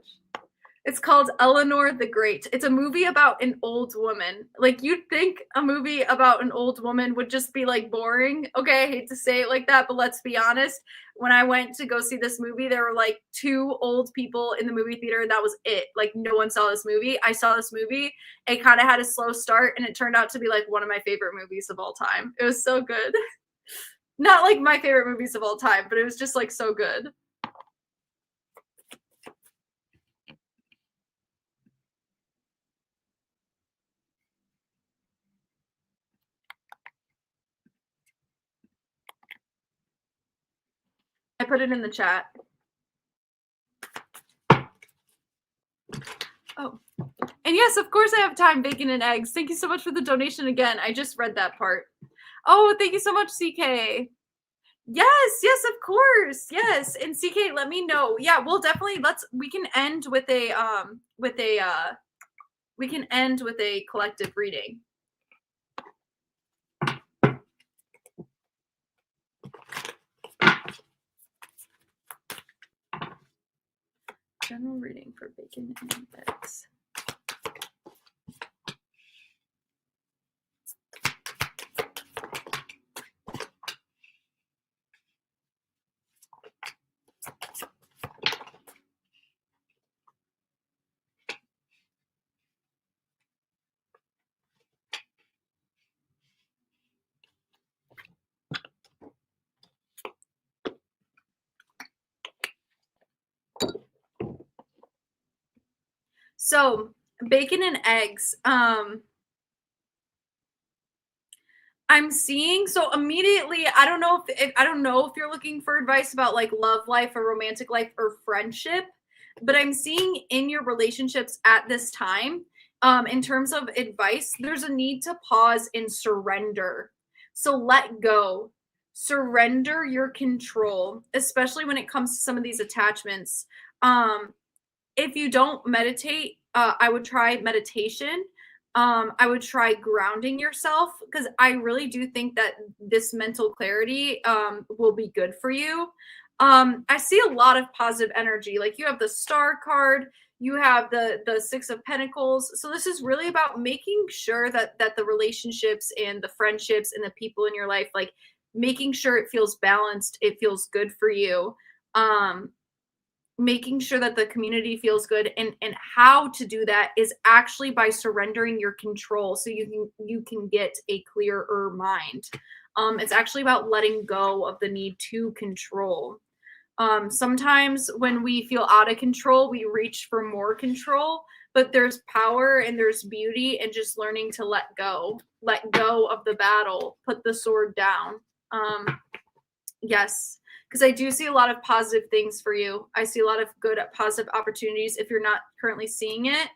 It's called Eleanor the Great. It's a movie about an old woman. Like, you'd think a movie about an old woman would just be like boring. Okay, I hate to say it like that, but let's be honest. When I went to go see this movie, there were like 2 old people in the movie theater, and that was it. Like, no one saw this movie. I saw this movie. It kind of had a slow start, and it turned out to be like one of my favorite movies of all time. It was so good. Not like my favorite movies of all time, but it was just like so good. I put it in the chat. Oh, and yes, of course I have time. Bacon and Eggs. Thank you so much for the donation again. I just read that part. Oh, thank you so much, CK. Yes, of course. Yes. And CK, let me know. Yeah, we'll definitely, we can end with a collective reading. General reading for Bacon and Eggs. So, bacon and eggs. I'm seeing so immediately, I don't know if you're looking for advice about like love life or romantic life or friendship, but I'm seeing in your relationships at this time, in terms of advice, there's a need to pause and surrender. So let go. Surrender your control, especially when it comes to some of these attachments. Um, if you don't meditate, I would try meditation. I would try grounding yourself because I really do think that this mental clarity will be good for you. I see a lot of positive energy. Like you have the star card, you have the six of pentacles. So this is really about making sure that the relationships and the friendships and the people in your life, like making sure it feels balanced, it feels good for you. Um, Making sure that the community feels good, and how to do that is actually by surrendering your control so you can get a clearer mind. It's actually about letting go of the need to control. Sometimes when we feel out of control, we reach for more control, but there's power and there's beauty in just learning to let go of the battle, put the sword down. Yes, because I do see a lot of positive things for you. I see a lot of good positive opportunities if you're not currently seeing it.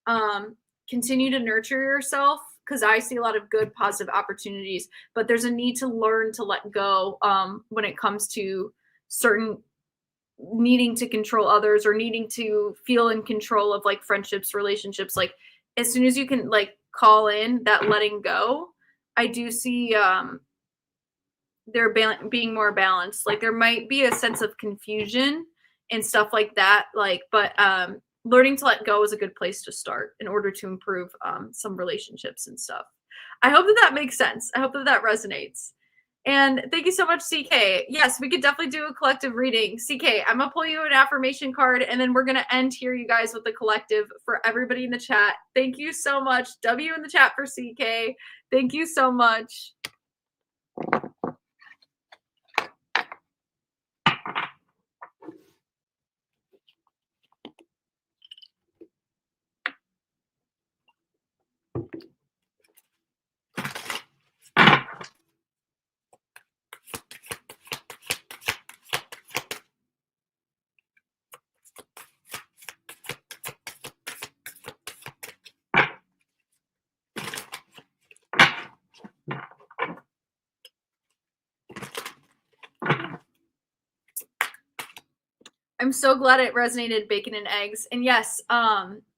Um, Continue to nurture yourself because I see a lot of good positive opportunities, but there's a need to learn to let go when it comes to certain needing to control others or needing to feel in control of like friendships, relationships. Like as soon as you can like call in that letting go, I do see being more balanced. Like there might be a sense of confusion and stuff like that. Like, but learning to let go is a good place to start in order to improve some relationships and stuff. I hope that that makes sense. I hope that that resonates. And thank you so much, CK. Yes, we could definitely do a collective reading. CK, I'm gonna pull you an affirmation card, and then we're gonna end here, you guys, with the collective for everybody in the chat. Thank you so much. W in the chat for CK. Thank you so much. I'm so glad it resonated, bacon and eggs. And yes,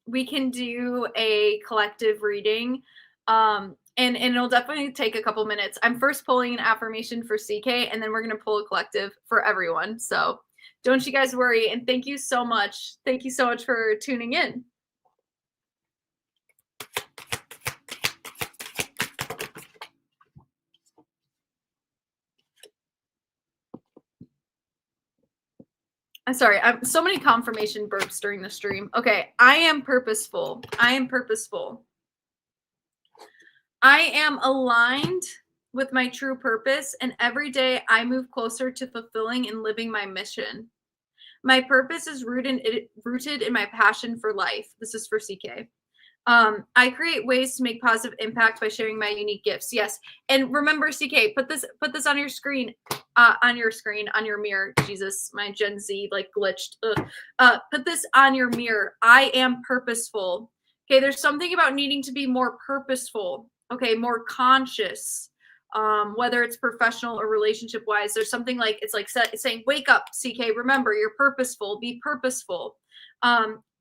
we can do a collective reading. And it'll definitely take a couple minutes. I'm first pulling an affirmation for CK, and then we're gonna pull a collective for everyone. So don't you guys worry. And thank you so much. Thank you so much for tuning in. I'm sorry, I'm so many confirmation burps during the stream. Okay, I am purposeful. I am purposeful. I am aligned with my true purpose, and every day I move closer to fulfilling and living my mission. My purpose is rooted in my passion for life. This is for CK. I create ways to make positive impact by sharing my unique gifts. Yes, and remember, CK, put this on your screen, on your mirror. Jesus, my Gen Z like glitched. Put this on your mirror. I am purposeful. Okay, there's something about needing to be more purposeful. Okay, more conscious. Whether it's professional or relationship wise, there's something like it's like saying, "Wake up, CK. Remember, you're purposeful. Be purposeful."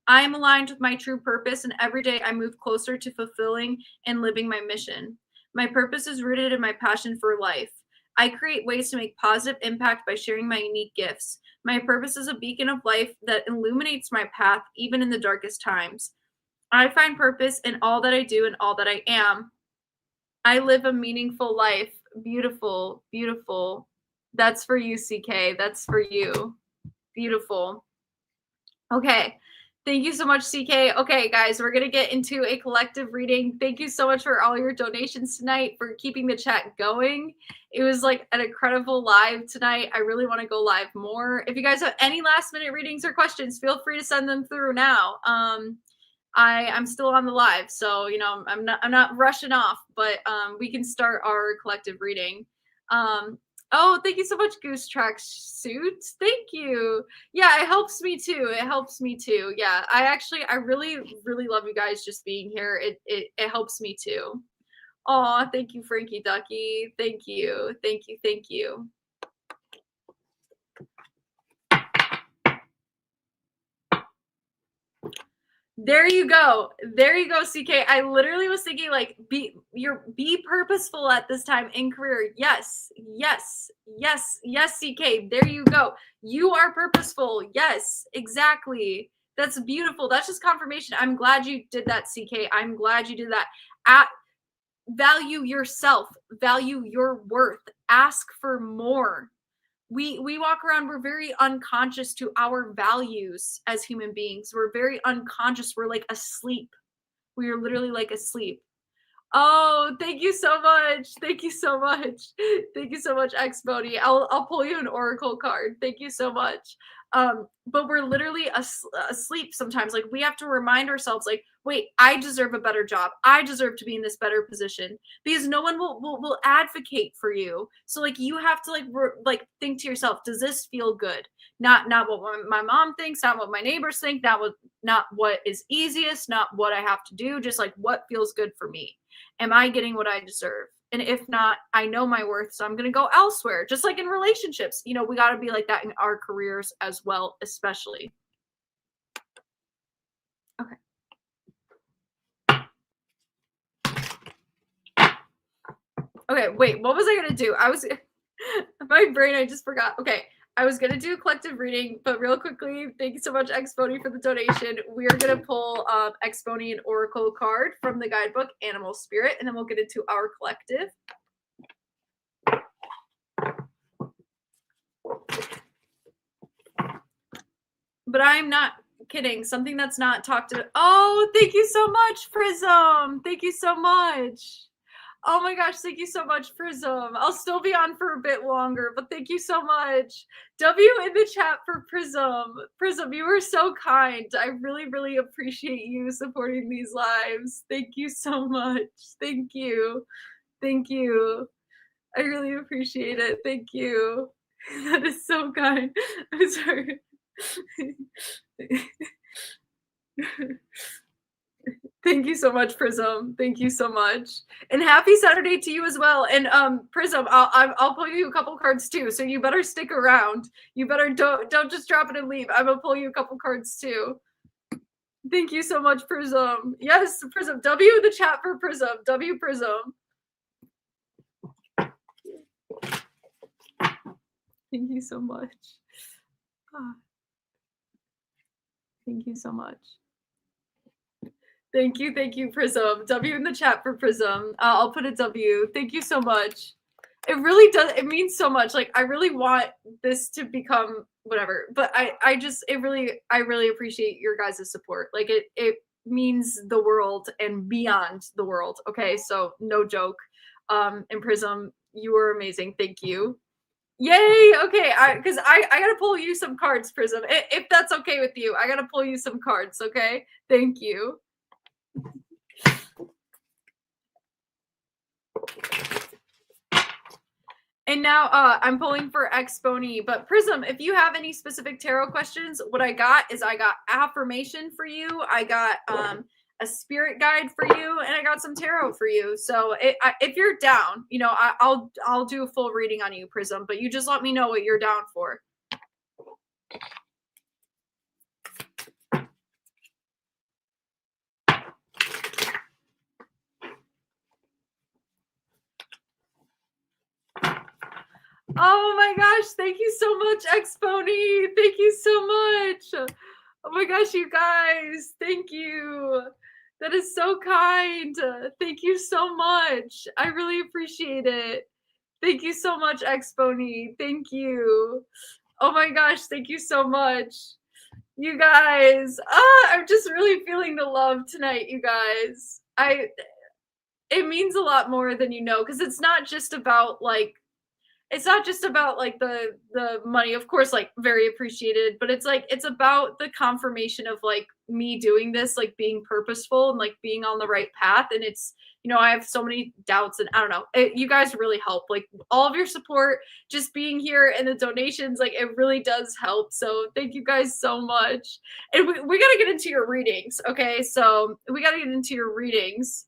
I am aligned with my true purpose, and every day I move closer to fulfilling and living my mission. My purpose is rooted in my passion for life. I create ways to make positive impact by sharing my unique gifts. My purpose is a beacon of life that illuminates my path even in the darkest times. I find purpose in all that I do and all that I am. I live a meaningful life. Beautiful, beautiful. That's for you, CK. That's for you. Beautiful. Okay. Thank you so much, CK. Okay, guys, we're going to get into a collective reading. Thank you so much for all your donations tonight, for keeping the chat going. It was like an incredible live tonight. I really want to go live more. If you guys have any last minute readings or questions, feel free to send them through now. I'm still on the live, so I'm not rushing off, but we can start our collective reading. Oh, thank you so much, Goose Track Suit. Thank you. Yeah, it helps me too. It helps me too. Yeah, I really really love you guys just being here. It helps me too. Aw, thank you, Frankie Ducky. Thank you. Thank you. Thank you. There you go. There you go, CK. I literally was thinking like be purposeful at this time in career. Yes. Yes. Yes. Yes, CK. There you go. You are purposeful. Yes, exactly. That's beautiful. That's just confirmation. I'm glad you did that, CK. I'm glad you did that. At value yourself, value your worth. Ask for more. We walk around, we're very unconscious to our values as human beings. We're very unconscious. We're like asleep. We are literally like asleep. Oh, thank you so much. Thank you so much. Thank you so much, Xbody. I'll pull you an oracle card. Thank you so much. But we're literally asleep sometimes. Like we have to remind ourselves, like, wait, I deserve a better job. I deserve to be in this better position because no one will advocate for you. So like you have to like think to yourself, does this feel good? Not what my mom thinks, not what my neighbors think, not what is easiest, not what I have to do, just like what feels good for me. Am I getting what I deserve? And if not, I know my worth, so I'm going to go elsewhere. Just like in relationships, we got to be like that in our careers as well, especially. Okay. Okay, wait, what was I going to do? My brain, I just forgot. Okay, I was going to do a collective reading, but real quickly, thank you so much, Xbony, for the donation. We are going to pull Xbony an oracle card from the guidebook, Animal Spirit, and then we'll get into our collective. But I'm not kidding. Something that's not talked about. Oh, thank you so much, Prism. Thank you so much. Oh my gosh, thank you so much, Prism. I'll still be on for a bit longer, but thank you so much. W in the chat for Prism. Prism, you were so kind. I really, really appreciate you supporting these lives. Thank you so much. Thank you. Thank you. I really appreciate it. Thank you. That is so kind. I'm sorry. Thank you so much, Prism. Thank you so much, and happy Saturday to you as well. And Prism, I'll pull you a couple cards too. So you better stick around. You better don't just drop it and leave. I'm gonna pull you a couple cards too. Thank you so much, Prism. Yes, Prism. W in the chat for Prism. W Prism. Thank you so much. Thank you so much. Thank you, Prism. W in the chat for Prism. I'll put a W. Thank you so much. It really does. It means so much. Like I really want this to become whatever. But I really appreciate your guys' support. Like it means the world and beyond the world. Okay, so no joke. And Prism, you were amazing. Thank you. Yay! Okay, because I gotta pull you some cards, Prism. If that's okay with you, I gotta pull you some cards. Okay, thank you. And now I'm pulling for Xbony, but Prism, if you have any specific tarot questions, what I got affirmation for you. I got a spirit guide for you, and I got some tarot for you. So if you're down, I'll do a full reading on you, Prism, but you just let me know what you're down for. Oh my gosh, thank you so much, Xbony. Thank you so much. Oh my gosh, you guys, thank you. That is so kind. Thank you so much. I really appreciate it. Thank you so much, Xbony. Thank you. Oh my gosh, thank you so much. You guys, I'm just really feeling the love tonight, you guys. It means a lot more than you know, because it's not just about like it's not just about like the money, of course, like very appreciated, but it's like it's about the confirmation of like me doing this, like being purposeful and like being on the right path. And it's, I have so many doubts and I don't know. You guys really help. Like all of your support, just being here and the donations, like it really does help. So thank you guys so much. And we got to get into your readings. Okay. So we got to get into your readings.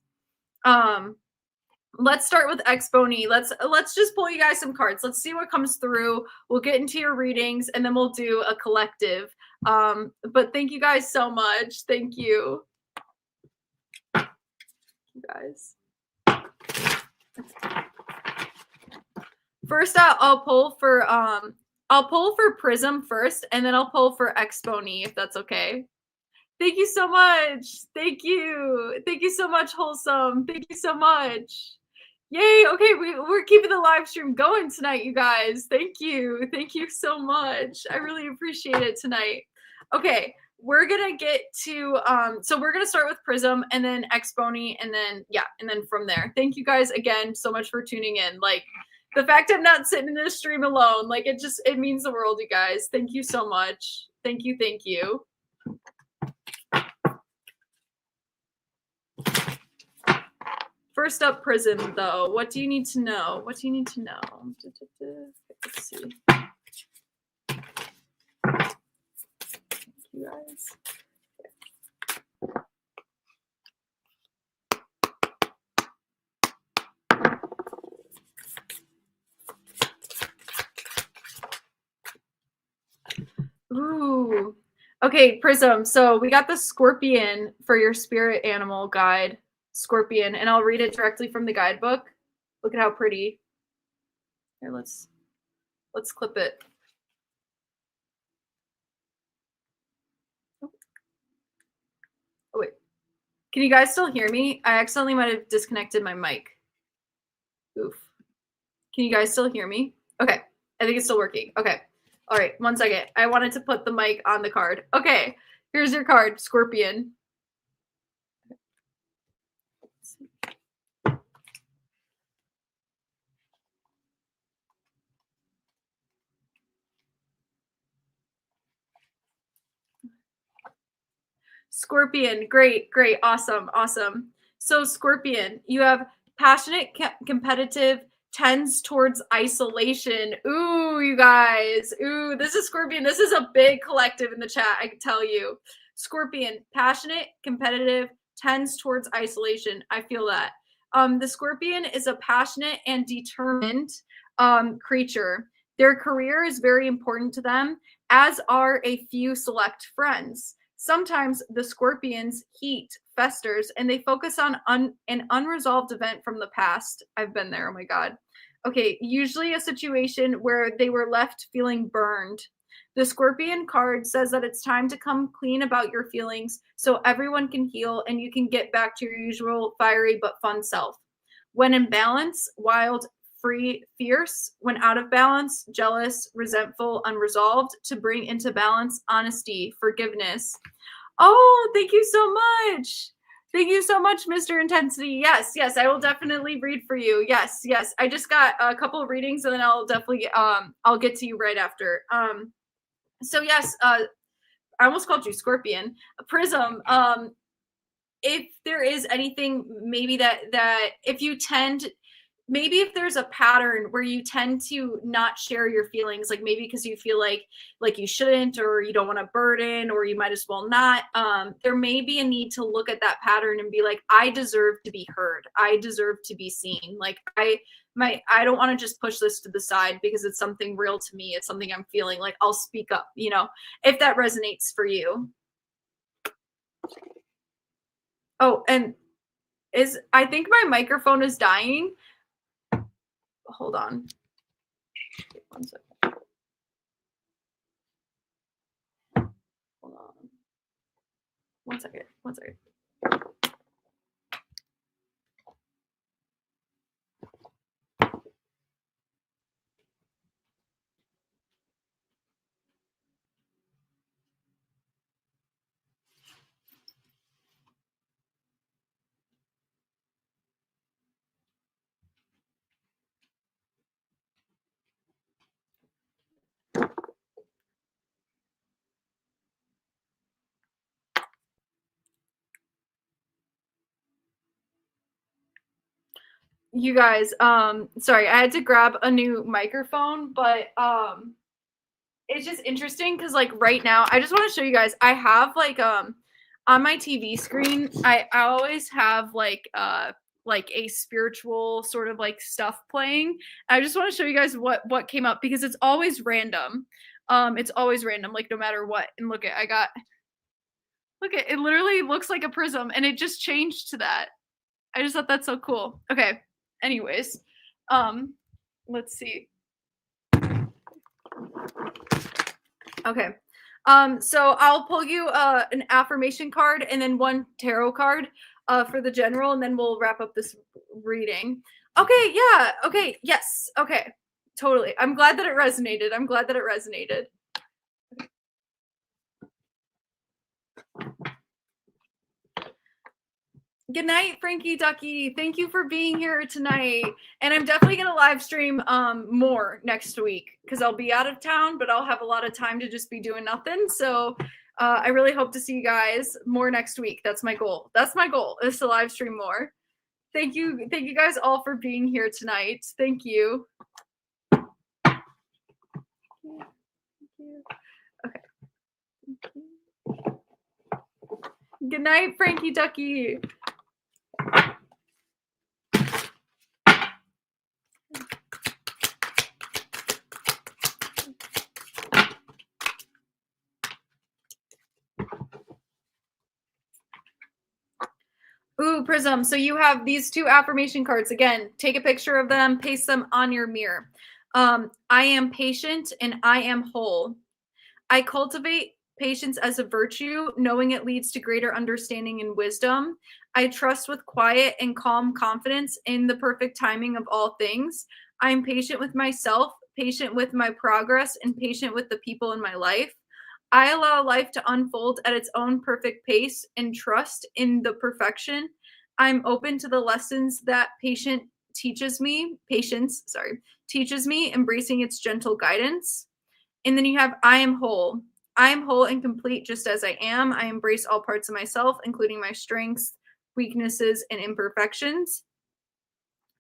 Let's start with Exponey. Let's just pull you guys some cards. Let's see what comes through. We'll get into your readings and then we'll do a collective. But thank you guys so much. Thank you. You guys. First I'll pull for Prism first and then I'll pull for Exponey if that's okay. Thank you so much. Thank you. Thank you so much, Wholesome. Thank you so much. Yay. Okay, we're keeping the live stream going tonight, you guys. Thank you. Thank you so much. I really appreciate it tonight. Okay, we're gonna get to so we're gonna start with Prism and then Exponey and then and then from there. Thank you guys again so much for tuning in. Like the fact I'm not sitting in this stream alone, like it means the world, you guys. Thank you so much. Thank you, thank you. First up, Prism, though. What do you need to know? What do you need to know? Let's see. Thank you guys. Ooh. Okay, Prism. So we got the Scorpion for your spirit animal guide. Scorpion, and I'll read it directly from the guidebook. Look at how pretty. Here, let's clip it. Oh wait. Can you guys still hear me? I accidentally might have disconnected my mic. Oof. Can you guys still hear me? Okay. I think it's still working. Okay. All right. 1 second. I wanted to put the mic on the card. Okay. Here's your card, Scorpion. Scorpion, great, awesome. So Scorpion, you have passionate, competitive, tends towards isolation. Ooh, you guys. Ooh, this is Scorpion. This is a big collective in the chat, I can tell you. Scorpion, passionate, competitive, tends towards isolation. I feel that. The Scorpion is a passionate and determined creature. Their career is very important to them, as are a few select friends. Sometimes the Scorpion's heat festers and they focus on an unresolved event from the past. I've been there. Oh my God. Okay. Usually a situation where they were left feeling burned. The Scorpion card says that it's time to come clean about your feelings so everyone can heal and you can get back to your usual fiery but fun self. When in balance, wild, free, fierce. When out of balance, jealous, resentful, unresolved. To bring into balance, honesty, forgiveness. Oh, thank you so much. Thank you so much, Mr. Intensity. Yes, I will definitely read for you. Yes. I just got a couple of readings and then I'll definitely I'll get to you right after. So yes, I almost called you Scorpion. Prism. If there is anything maybe that if you tend, maybe if there's a pattern where you tend to not share your feelings, like maybe because you feel like you shouldn't, or you don't want to burden, or you might as well not, there may be a need to look at that pattern and be like, I deserve to be heard. I deserve to be seen. Like I don't want to just push this to the side because it's something real to me. It's something I'm feeling. Like I'll speak up, if that resonates for you. Oh, and I think my microphone is dying. Hold on. 1 second. Hold on. 1 second. 1 second. You guys, sorry, I had to grab a new microphone, but it's just interesting because like right now, I just want to show you guys. I have like on my TV screen, I always have like a spiritual sort of like stuff playing. I just want to show you guys what came up because it's always random. It's always random, like no matter what. And look at look at it literally looks like a prism and it just changed to that. I just thought that's so cool. Okay. Anyways, let's see. Okay. So I'll pull you an affirmation card and then one tarot card for the general, and then we'll wrap up this reading. Okay, yeah. Okay, yes. Okay. Totally. I'm glad that it resonated. I'm glad that it resonated. Good night, Frankie Ducky. Thank you for being here tonight. And I'm definitely going to live stream more next week because I'll be out of town, but I'll have a lot of time to just be doing nothing. So I really hope to see you guys more next week. That's my goal. That's my goal, is to live stream more. Thank you. Thank you guys all for being here tonight. Thank you. Thank you. Okay. Thank you. Good night, Frankie Ducky. Ooh, Prism. So you have these two affirmation cards. Again, take a picture of them, paste them on your mirror. I am patient and I am whole. I cultivate patience as a virtue, knowing it leads to greater understanding and wisdom. I trust with quiet and calm confidence in the perfect timing of all things. I am patient with myself, patient with my progress, and patient with the people in my life. I allow life to unfold at its own perfect pace and trust in the perfection. I'm open to the lessons that patience teaches me, embracing its gentle guidance. And then you have I am whole. I am whole and complete just as I am. I embrace all parts of myself, including my strengths, weaknesses, and imperfections.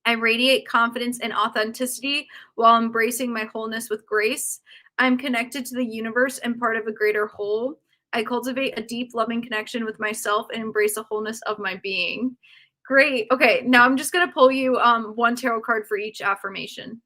I radiate confidence and authenticity while embracing my wholeness with grace. I'm connected to the universe and part of a greater whole. I cultivate a deep, loving connection with myself and embrace the wholeness of my being. Great. Okay, now I'm just going to pull you one tarot card for each affirmation.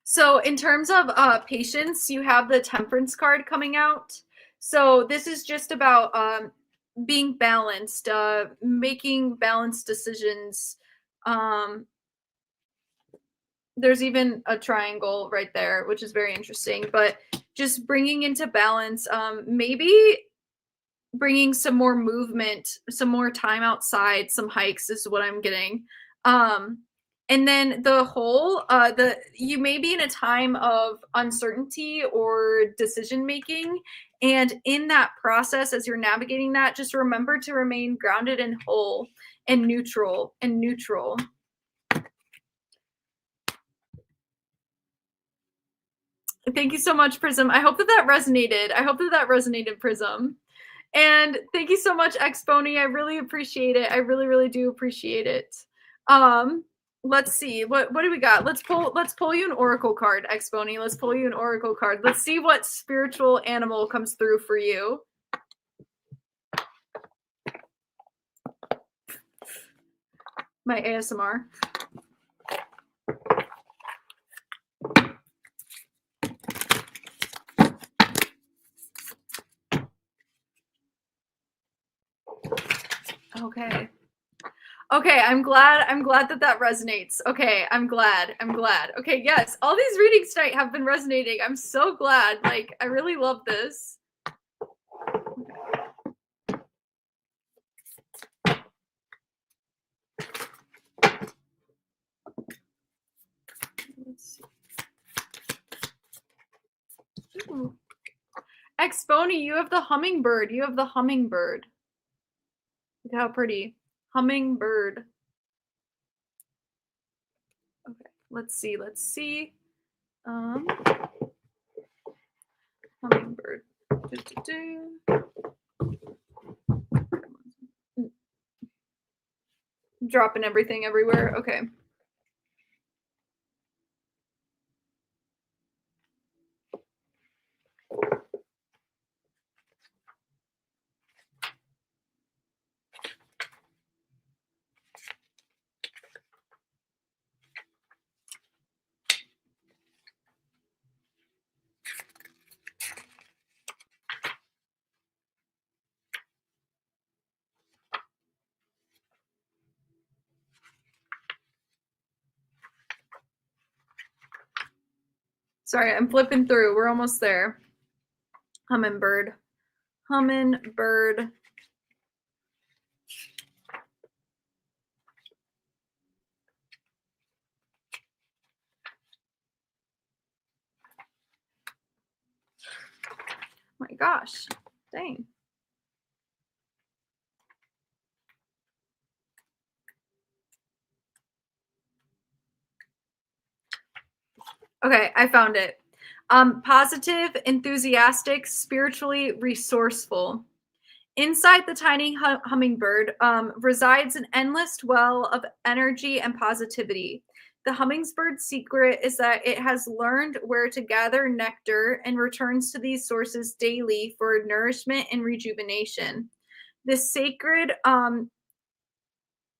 So in terms of patience, you have the Temperance card coming out. So this is just about being balanced, making balanced decisions. There's even a triangle right there, which is very interesting. But just bringing into balance, maybe bringing some more movement, some more time outside, some hikes is what I'm getting. And then the whole, you may be in a time of uncertainty or decision making. And in that process, as you're navigating that, just remember to remain grounded and whole and neutral and neutral. Thank you so much, Prism. I hope that resonated. I hope that resonated, Prism. And thank you so much, Exponey. I really appreciate it. I really, really do appreciate it. Let's see. What do we got? Let's pull you an oracle card, Exponey. Let's pull you an oracle card. Let's see what spiritual animal comes through for you. My ASMR. Okay. Okay, I'm glad that resonates. Okay, I'm glad. Okay, yes, all these readings tonight have been resonating. I'm so glad. Like, I really love this. Let's see. Ooh. Exponey, you have the hummingbird. Look how pretty. Hummingbird. Let's see. Hummingbird. Dropping everything everywhere. Okay. Sorry, I'm flipping through. We're almost there. Hummingbird. Hummingbird. Oh my gosh. Dang. Okay, I found it. Positive, enthusiastic, spiritually resourceful. Inside the tiny hummingbird resides an endless well of energy and positivity. The hummingbird's secret is that it has learned where to gather nectar and returns to these sources daily for nourishment and rejuvenation. This sacred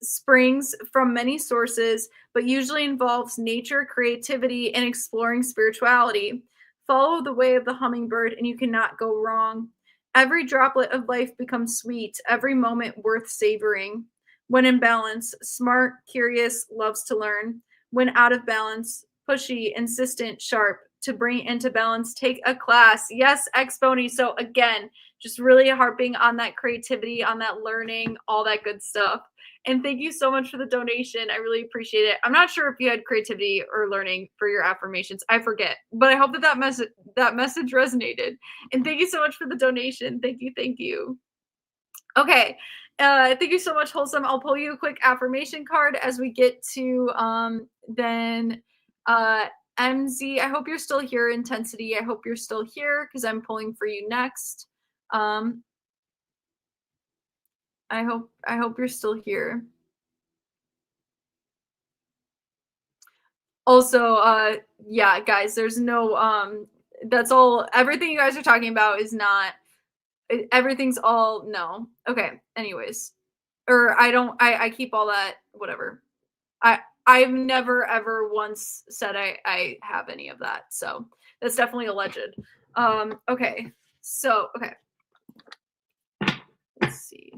springs from many sources, but usually involves nature, creativity, and exploring spirituality. Follow the way of the hummingbird, and you cannot go wrong. Every droplet of life becomes sweet, every moment worth savoring. When in balance, smart, curious, loves to learn. When out of balance, pushy, insistent, sharp. To bring into balance, take a class. Yes, Exponey. So again, just really harping on that creativity, on that learning, all that good stuff. And thank you so much for the donation. I really appreciate it. I'm not sure if you had creativity or learning for your affirmations. I forget, but I hope that message resonated. And thank you so much for the donation. Thank you. Thank you. Okay. Thank you so much, Wholesome. I'll pull you a quick affirmation card as we get to then MZ. I hope you're still here. Intensity. I hope you're still here because I'm pulling for you next. I hope you're still here. Also, yeah, guys, there's no that's all everything you guys are talking about is not everything's all no. Okay, anyways. Or I keep all that whatever. I've never ever once said I have any of that. So that's definitely alleged. Okay. So, okay. Let's see.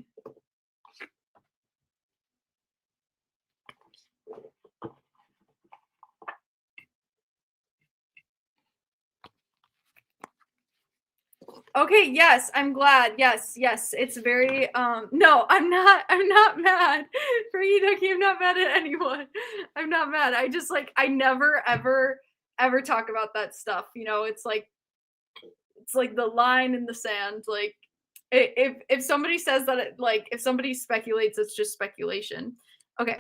Okay, yes, I'm glad. Yes, yes. It's very no, I'm not mad. Frankie Ducky, I'm not mad at anyone. I'm not mad. I just like I never ever talk about that stuff. You know, it's like the line in the sand. Like if somebody says that it like if somebody speculates, it's just speculation. Okay.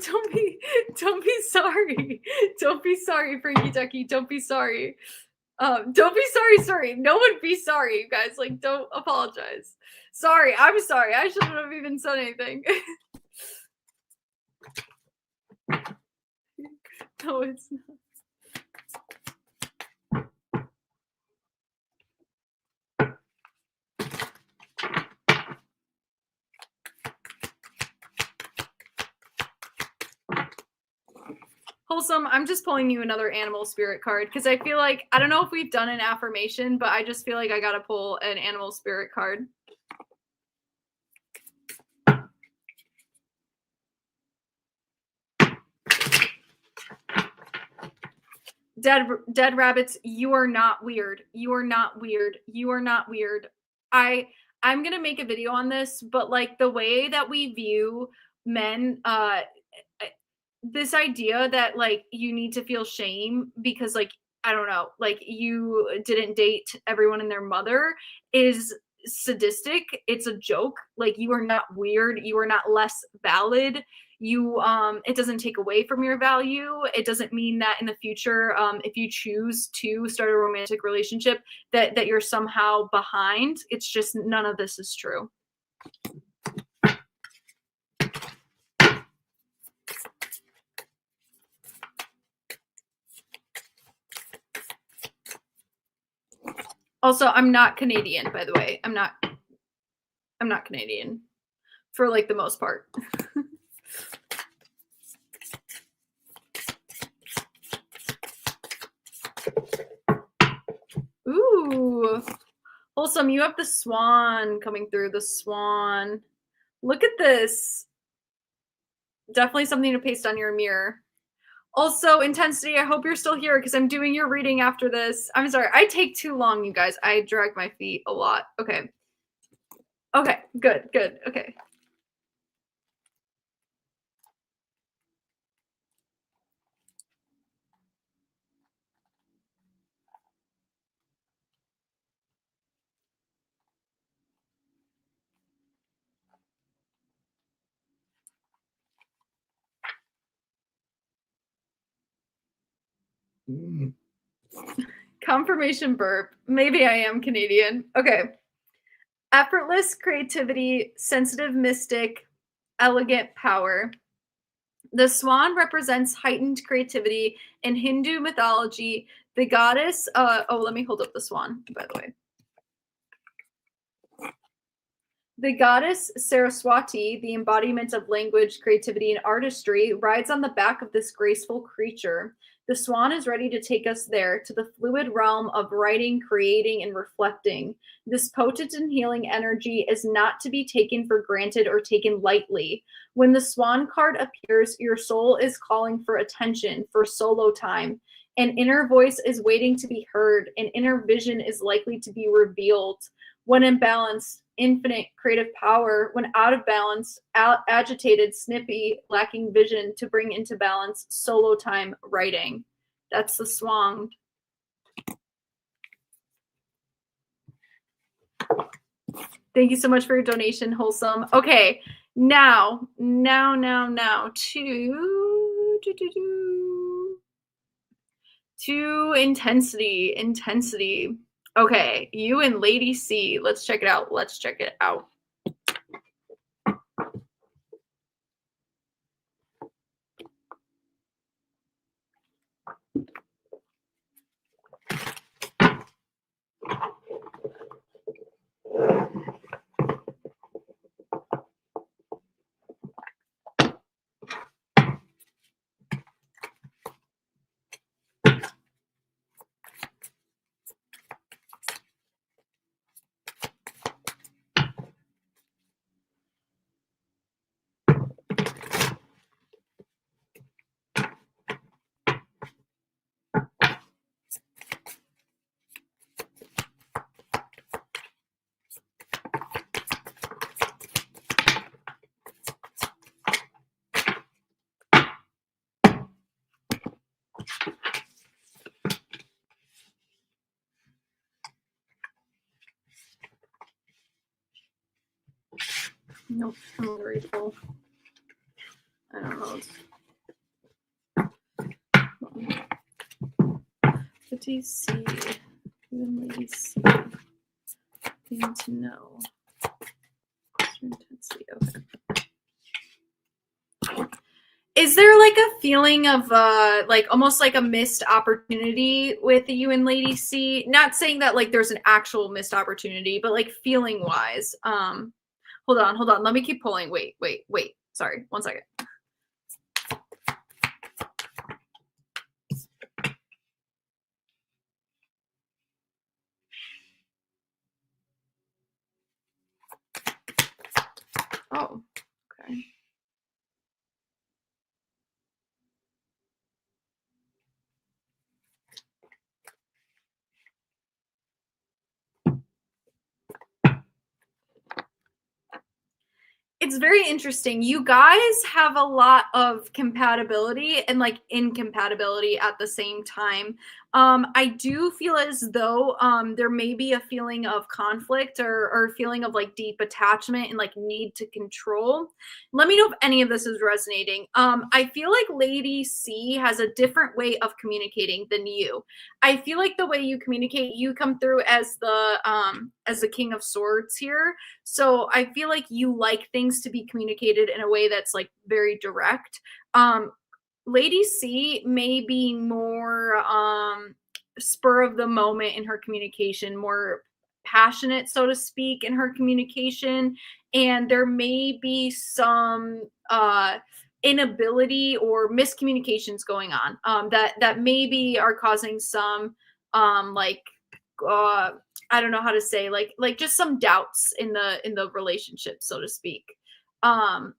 Don't be sorry. Don't be sorry, Frankie Ducky. Don't be sorry. Don't be sorry. No one be sorry, you guys. Like, don't apologize. Sorry, I'm sorry. I shouldn't have even said anything. No, it's not. Wholesome, I'm just pulling you another animal spirit card because I feel like I don't know if we've done an affirmation, but I just feel like I gotta pull an animal spirit card. Dead rabbits, you are not weird. You are not weird. You are not weird. I'm gonna make a video on this, but like the way that we view men, this idea that like you need to feel shame because like I don't know, like you didn't date everyone and their mother is sadistic. It's a joke. Like, you are not weird. You are not less valid. You it doesn't take away from your value. It doesn't mean that in the future, if you choose to start a romantic relationship, that you're somehow behind. It's just none of this is true. Also, I'm not Canadian, by the way. I'm not Canadian for like the most part. Ooh. Wholesome, you have the swan coming through. The swan. Look at this. Definitely something to paste on your mirror. Also, Intensity, I hope you're still here because I'm doing your reading after this. I'm sorry. I take too long, you guys. I drag my feet a lot. Okay. Okay. Good. Good. Okay. Confirmation burp. Maybe I am Canadian. Okay. Effortless creativity, sensitive mystic, elegant power. The swan represents heightened creativity. In Hindu mythology, the goddess, let me hold up the swan, by the way. The goddess Saraswati, the embodiment of language, creativity, and artistry, rides on the back of this graceful creature. The swan is ready to take us there, to the fluid realm of writing, creating, and reflecting. This potent and healing energy is not to be taken for granted or taken lightly. When the swan card appears, your soul is calling for attention, for solo time. An inner voice is waiting to be heard. An inner vision is likely to be revealed. When imbalanced, infinite creative power. When out of balance, agitated, snippy, lacking vision to bring into balance, solo time writing. That's the swan. Thank you so much for your donation, Wholesome. Okay, now to intensity. Okay, you and Lady C. Let's check it out. Nope, I'm very full. I don't know. Lady C. Lady C. Need to know. Intensity. Okay. Is there like a feeling of like almost like a missed opportunity with you and Lady C? Not saying that like there's an actual missed opportunity, but like feeling wise. Hold on. Let me keep pulling. Wait. Sorry, 1 second. Oh, okay. It's very interesting. You guys have a lot of compatibility and like incompatibility at the same time. I do feel as though there may be a feeling of conflict or feeling of like deep attachment and like need to control. Let me know if any of this is resonating. I feel like Lady C has a different way of communicating than you. I feel like the way you communicate, you come through as the King of Swords here. So I feel like you like things to be communicated in a way that's like very direct. Um, Lady C may be more spur of the moment in her communication, more passionate, so to speak, in her communication. And there may be some inability or miscommunications going on that maybe are causing some like uh I don't know how to say like just some doubts in the relationship, so to speak. Um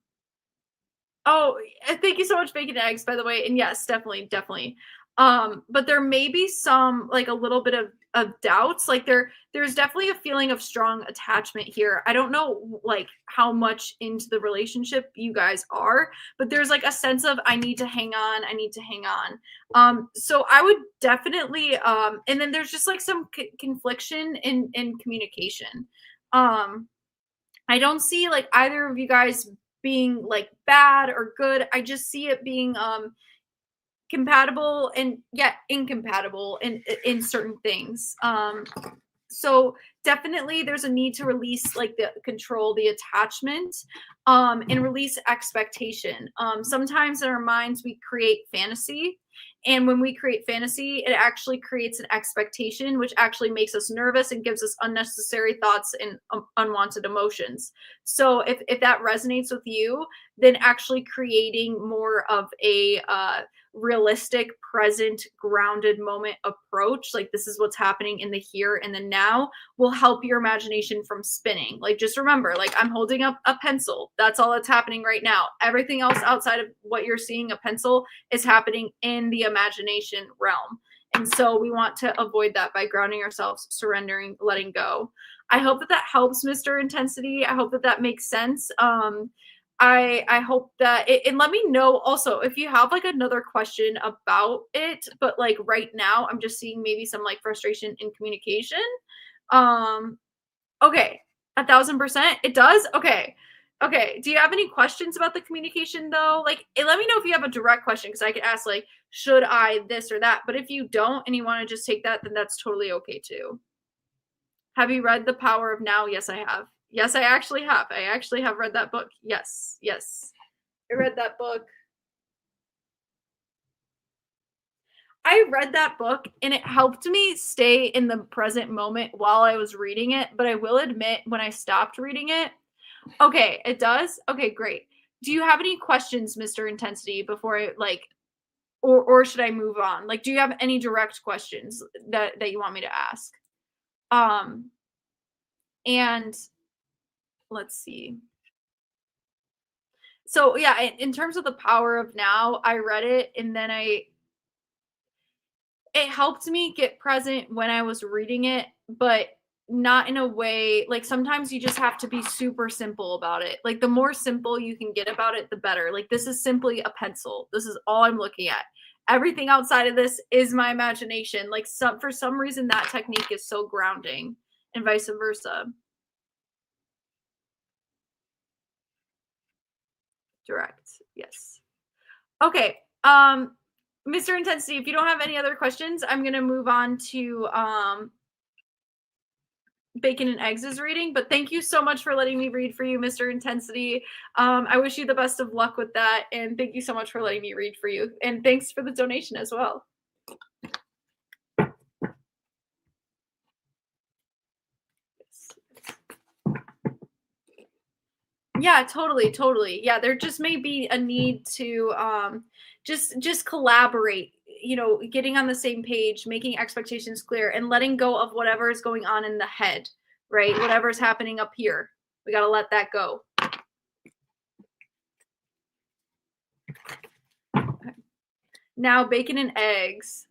Oh, thank you so much, bacon and eggs, by the way. And yes, definitely, definitely. But there may be some like a little bit of doubts. Like there's definitely a feeling of strong attachment here. I don't know like how much into the relationship you guys are, but there's like a sense of I need to hang on, I need to hang on. So I would definitely and then there's just like some confliction in communication. Um I don't see like either of you guys being like bad or good. I just see it being compatible and yet incompatible in certain things. So definitely there's a need to release like the control, the attachment, and release expectation. Sometimes in our minds we create fantasy, and when we create fantasy it actually creates an expectation, which actually makes us nervous and gives us unnecessary thoughts and unwanted emotions. So if that resonates with you, then actually creating more of a realistic, present, grounded moment approach, like this is what's happening in the here and the now, will help your imagination from spinning. Like just remember, like I'm holding up a pencil. That's all that's happening right now. Everything else outside of what you're seeing, a pencil, is happening in the imagination realm. And so we want to avoid that by grounding ourselves, surrendering, letting go. I hope that that helps, Mr. Intensity. I hope that that makes sense. I hope that and let me know also if you have like another question about it, but like right now I'm just seeing maybe some like frustration in communication. Um okay, 1,000% it does. Okay. Okay. Do you have any questions about the communication though? Like let me know if you have a direct question because I could ask like, should I this or that? But if you don't and you want to just take that, then that's totally okay too. Have you read The Power of Now? Yes, I have. Yes, I actually have. I actually have read that book. Yes, yes. I read that book. I read that book and it helped me stay in the present moment while I was reading it. But I will admit, when I stopped reading it, okay, it does. Okay, great. Do you have any questions, Mr. Intensity, before I like, or should I move on? Like, do you have any direct questions that you want me to ask? Um, and let's see. So yeah, in terms of The Power of Now, I read it and then it helped me get present when I was reading it, but not in a way like sometimes you just have to be super simple about it. Like the more simple you can get about it, the better. Like this is simply a pencil. This is all I'm looking at. Everything outside of this is my imagination. Like for some reason that technique is so grounding and vice versa. Direct. Yes. Okay. Mr. Intensity, if you don't have any other questions, I'm going to move on to Bacon and Eggs' reading. But thank you so much for letting me read for you, Mr. Intensity. I wish you the best of luck with that. And thank you so much for letting me read for you. And thanks for the donation as well. Yeah, totally, totally. Yeah, there just may be a need to just collaborate, you know, getting on the same page, making expectations clear and letting go of whatever is going on in the head, right? Whatever's happening up here. We got to let that go. Okay. Now, Bacon and Eggs.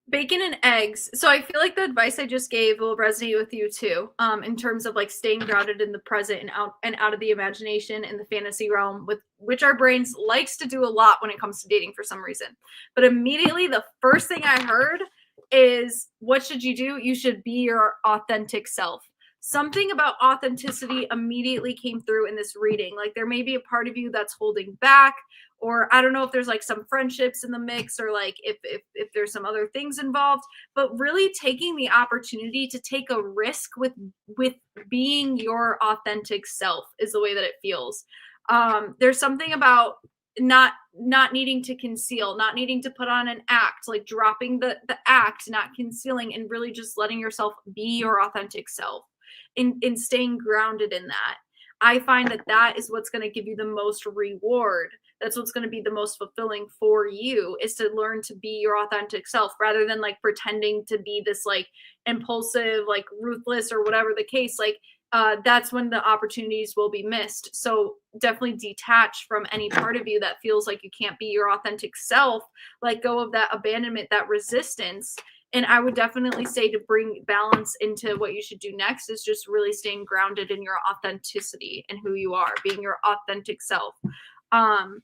Bacon and eggs. So I feel like the advice I just gave will resonate with you too, in terms of like staying grounded in the present and out of the imagination and the fantasy realm, with which our brains likes to do a lot when it comes to dating for some reason. But immediately the first thing I heard is, what should you do? You should be your authentic self. Something about authenticity immediately came through in this reading. Like there may be a part of you that's holding back, or I don't know if there's like some friendships in the mix, or like if there's some other things involved, but really taking the opportunity to take a risk with being your authentic self is the way that it feels. There's something about not needing to conceal, not needing to put on an act, like dropping the act, not concealing, and really just letting yourself be your authentic self, in staying grounded in that. I find that that is what's going to give you the most reward. That's what's going to be the most fulfilling for you, is to learn to be your authentic self rather than like pretending to be this like impulsive, like ruthless or whatever the case. Like that's when the opportunities will be missed. So definitely detach from any part of you that feels like you can't be your authentic self. Let go of that abandonment, that resistance. And I would definitely say, to bring balance into what you should do next, is just really staying grounded in your authenticity and who you are, being your authentic self. And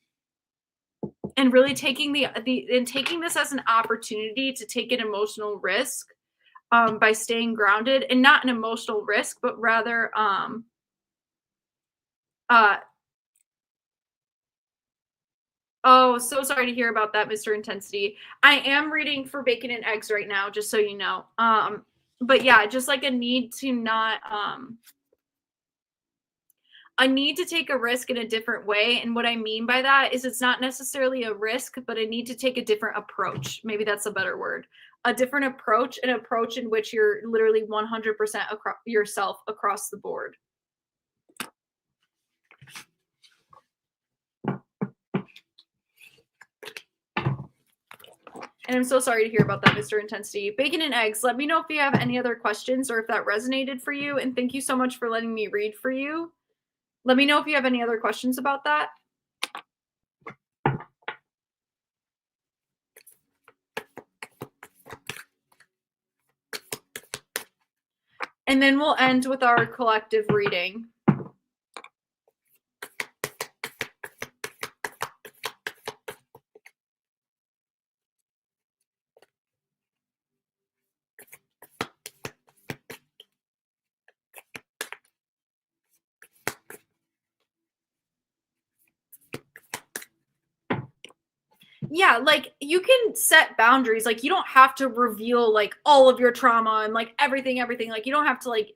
really taking taking this as an opportunity to take an emotional risk, by staying grounded, and not an emotional risk, but rather uh oh, so sorry to hear about that, Mr. Intensity. I am reading for bacon and eggs right now, just so you know. But yeah, just like a need to not I need to take a risk in a different way. And what I mean by that is, it's not necessarily a risk, but I need to take a different approach. Maybe that's a better word. A different approach, an approach in which you're literally 100% yourself across the board. And I'm so sorry to hear about that, Mr. Intensity. Bacon and eggs, let me know if you have any other questions or if that resonated for you. And thank you so much for letting me read for you. Let me know if you have any other questions about that. And then we'll end with our collective reading. Yeah, like you can set boundaries. Like you don't have to reveal like all of your trauma and like everything. Like you don't have to like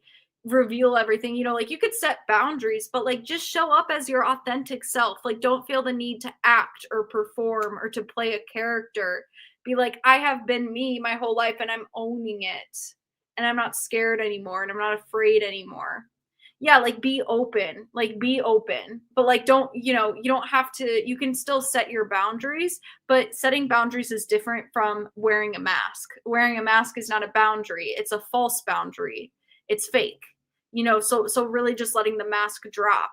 reveal everything, like you could set boundaries, but like just show up as your authentic self. Like don't feel the need to act or perform or to play a character. Be like, I have been me my whole life and I'm owning it. And I'm not scared anymore and I'm not afraid anymore. Yeah, like be open, but like you don't have to. You can still set your boundaries, but setting boundaries is different from wearing a mask. Wearing a mask is not a boundary, it's a false boundary. It's fake. So really just letting the mask drop,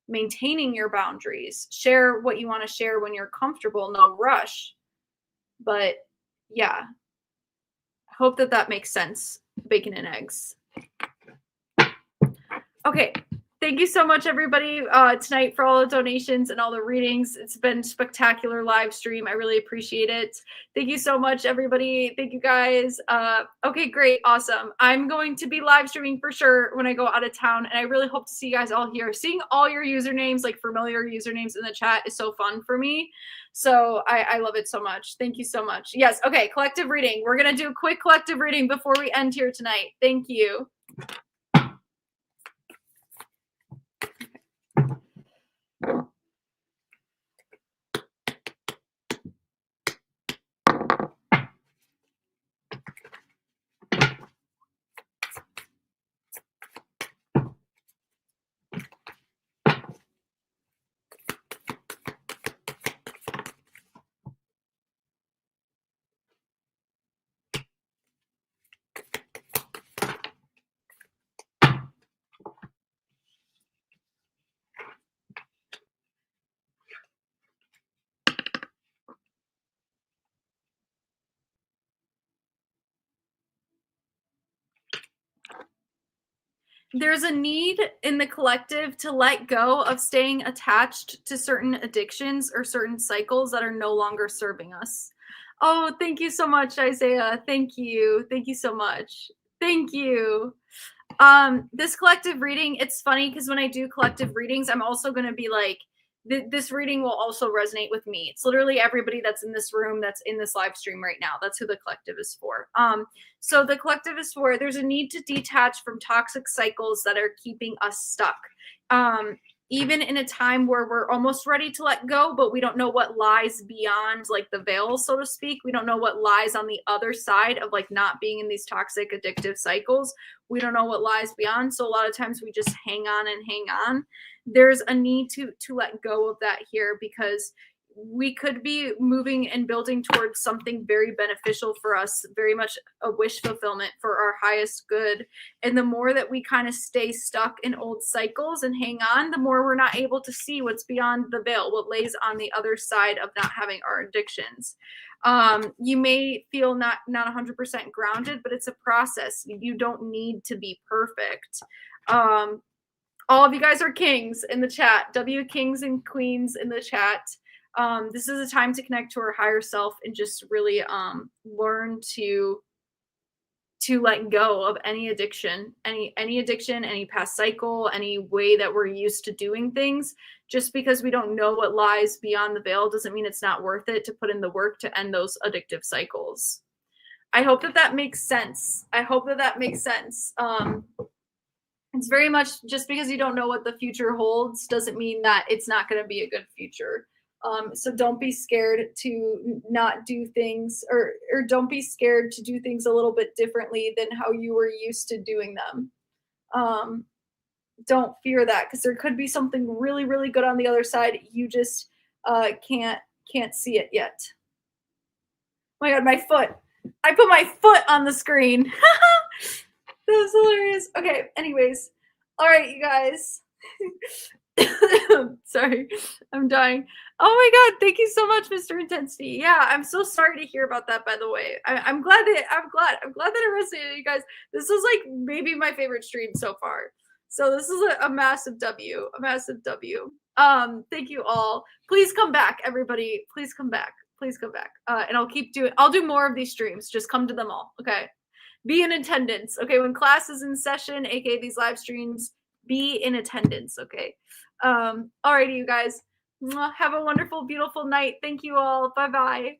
maintaining your boundaries, share what you want to share when you're comfortable, no rush. But yeah, hope that makes sense. Bacon and eggs. Okay. Thank you so much, everybody, tonight, for all the donations and all the readings. It's been spectacular live stream. I really appreciate it. Thank you so much, everybody. Thank you, guys. Okay, great. Awesome. I'm going to be live streaming for sure when I go out of town, and I really hope to see you guys all here. Seeing all your usernames, like familiar usernames in the chat, is so fun for me. So I love it so much. Thank you so much. Yes. Okay. Collective reading. We're going to do a quick collective reading before we end here tonight. Thank you. There's a need in the collective to let go of staying attached to certain addictions or certain cycles that are no longer serving us. Oh, thank you so much, Isaiah. Thank you. Thank you so much. Thank you. This collective reading, it's funny because when I do collective readings, I'm also going to be like, this reading will also resonate with me. It's literally everybody that's in this room, that's in this live stream right now. That's who the collective is for. So the collective is for, there's a need to detach from toxic cycles that are keeping us stuck. Even in a time where we're almost ready to let go, but we don't know what lies beyond like the veil, so to speak. We don't know what lies on the other side of like not being in these toxic addictive cycles. We don't know what lies beyond. So a lot of times we just hang on and hang on. There's a need to let go of that here, because we could be moving and building towards something very beneficial for us, very much a wish fulfillment for our highest good. And the more that we kind of stay stuck in old cycles and hang on, the more we're not able to see what's beyond the veil, what lays on the other side of not having our addictions. You may feel not 100% grounded, but it's a process. You don't need to be perfect. All of you guys are kings in the chat. W kings and queens in the chat. This is a time to connect to our higher self and just really learn to let go of any addiction, any addiction, any past cycle, any way that we're used to doing things. Just because we don't know what lies beyond the veil doesn't mean it's not worth it to put in the work to end those addictive cycles. I hope that makes sense. I hope that makes sense. It's very much, just because you don't know what the future holds doesn't mean that it's not going to be a good future. So don't be scared to not do things, or don't be scared to do things a little bit differently than how you were used to doing them. Don't fear that, because there could be something really, really good on the other side. You just can't see it yet. Oh my God, my foot. I put my foot on the screen. That was hilarious. Okay, anyways. All right, you guys. Sorry, I'm dying. Oh my God, thank you so much, Mr. Intensity. Yeah, I'm so sorry to hear about that, by the way. I'm glad that it resonated, you guys. This was like maybe my favorite stream so far. So this is a massive W, a massive W. Thank you all. Please come back, everybody. Please come back. Please come back. And I'll do more of these streams. Just come to them all. Okay. Be in attendance. Okay. When class is in session, aka these live streams, be in attendance. Okay. Alrighty, you guys. Have a wonderful, beautiful night. Thank you all. Bye-bye.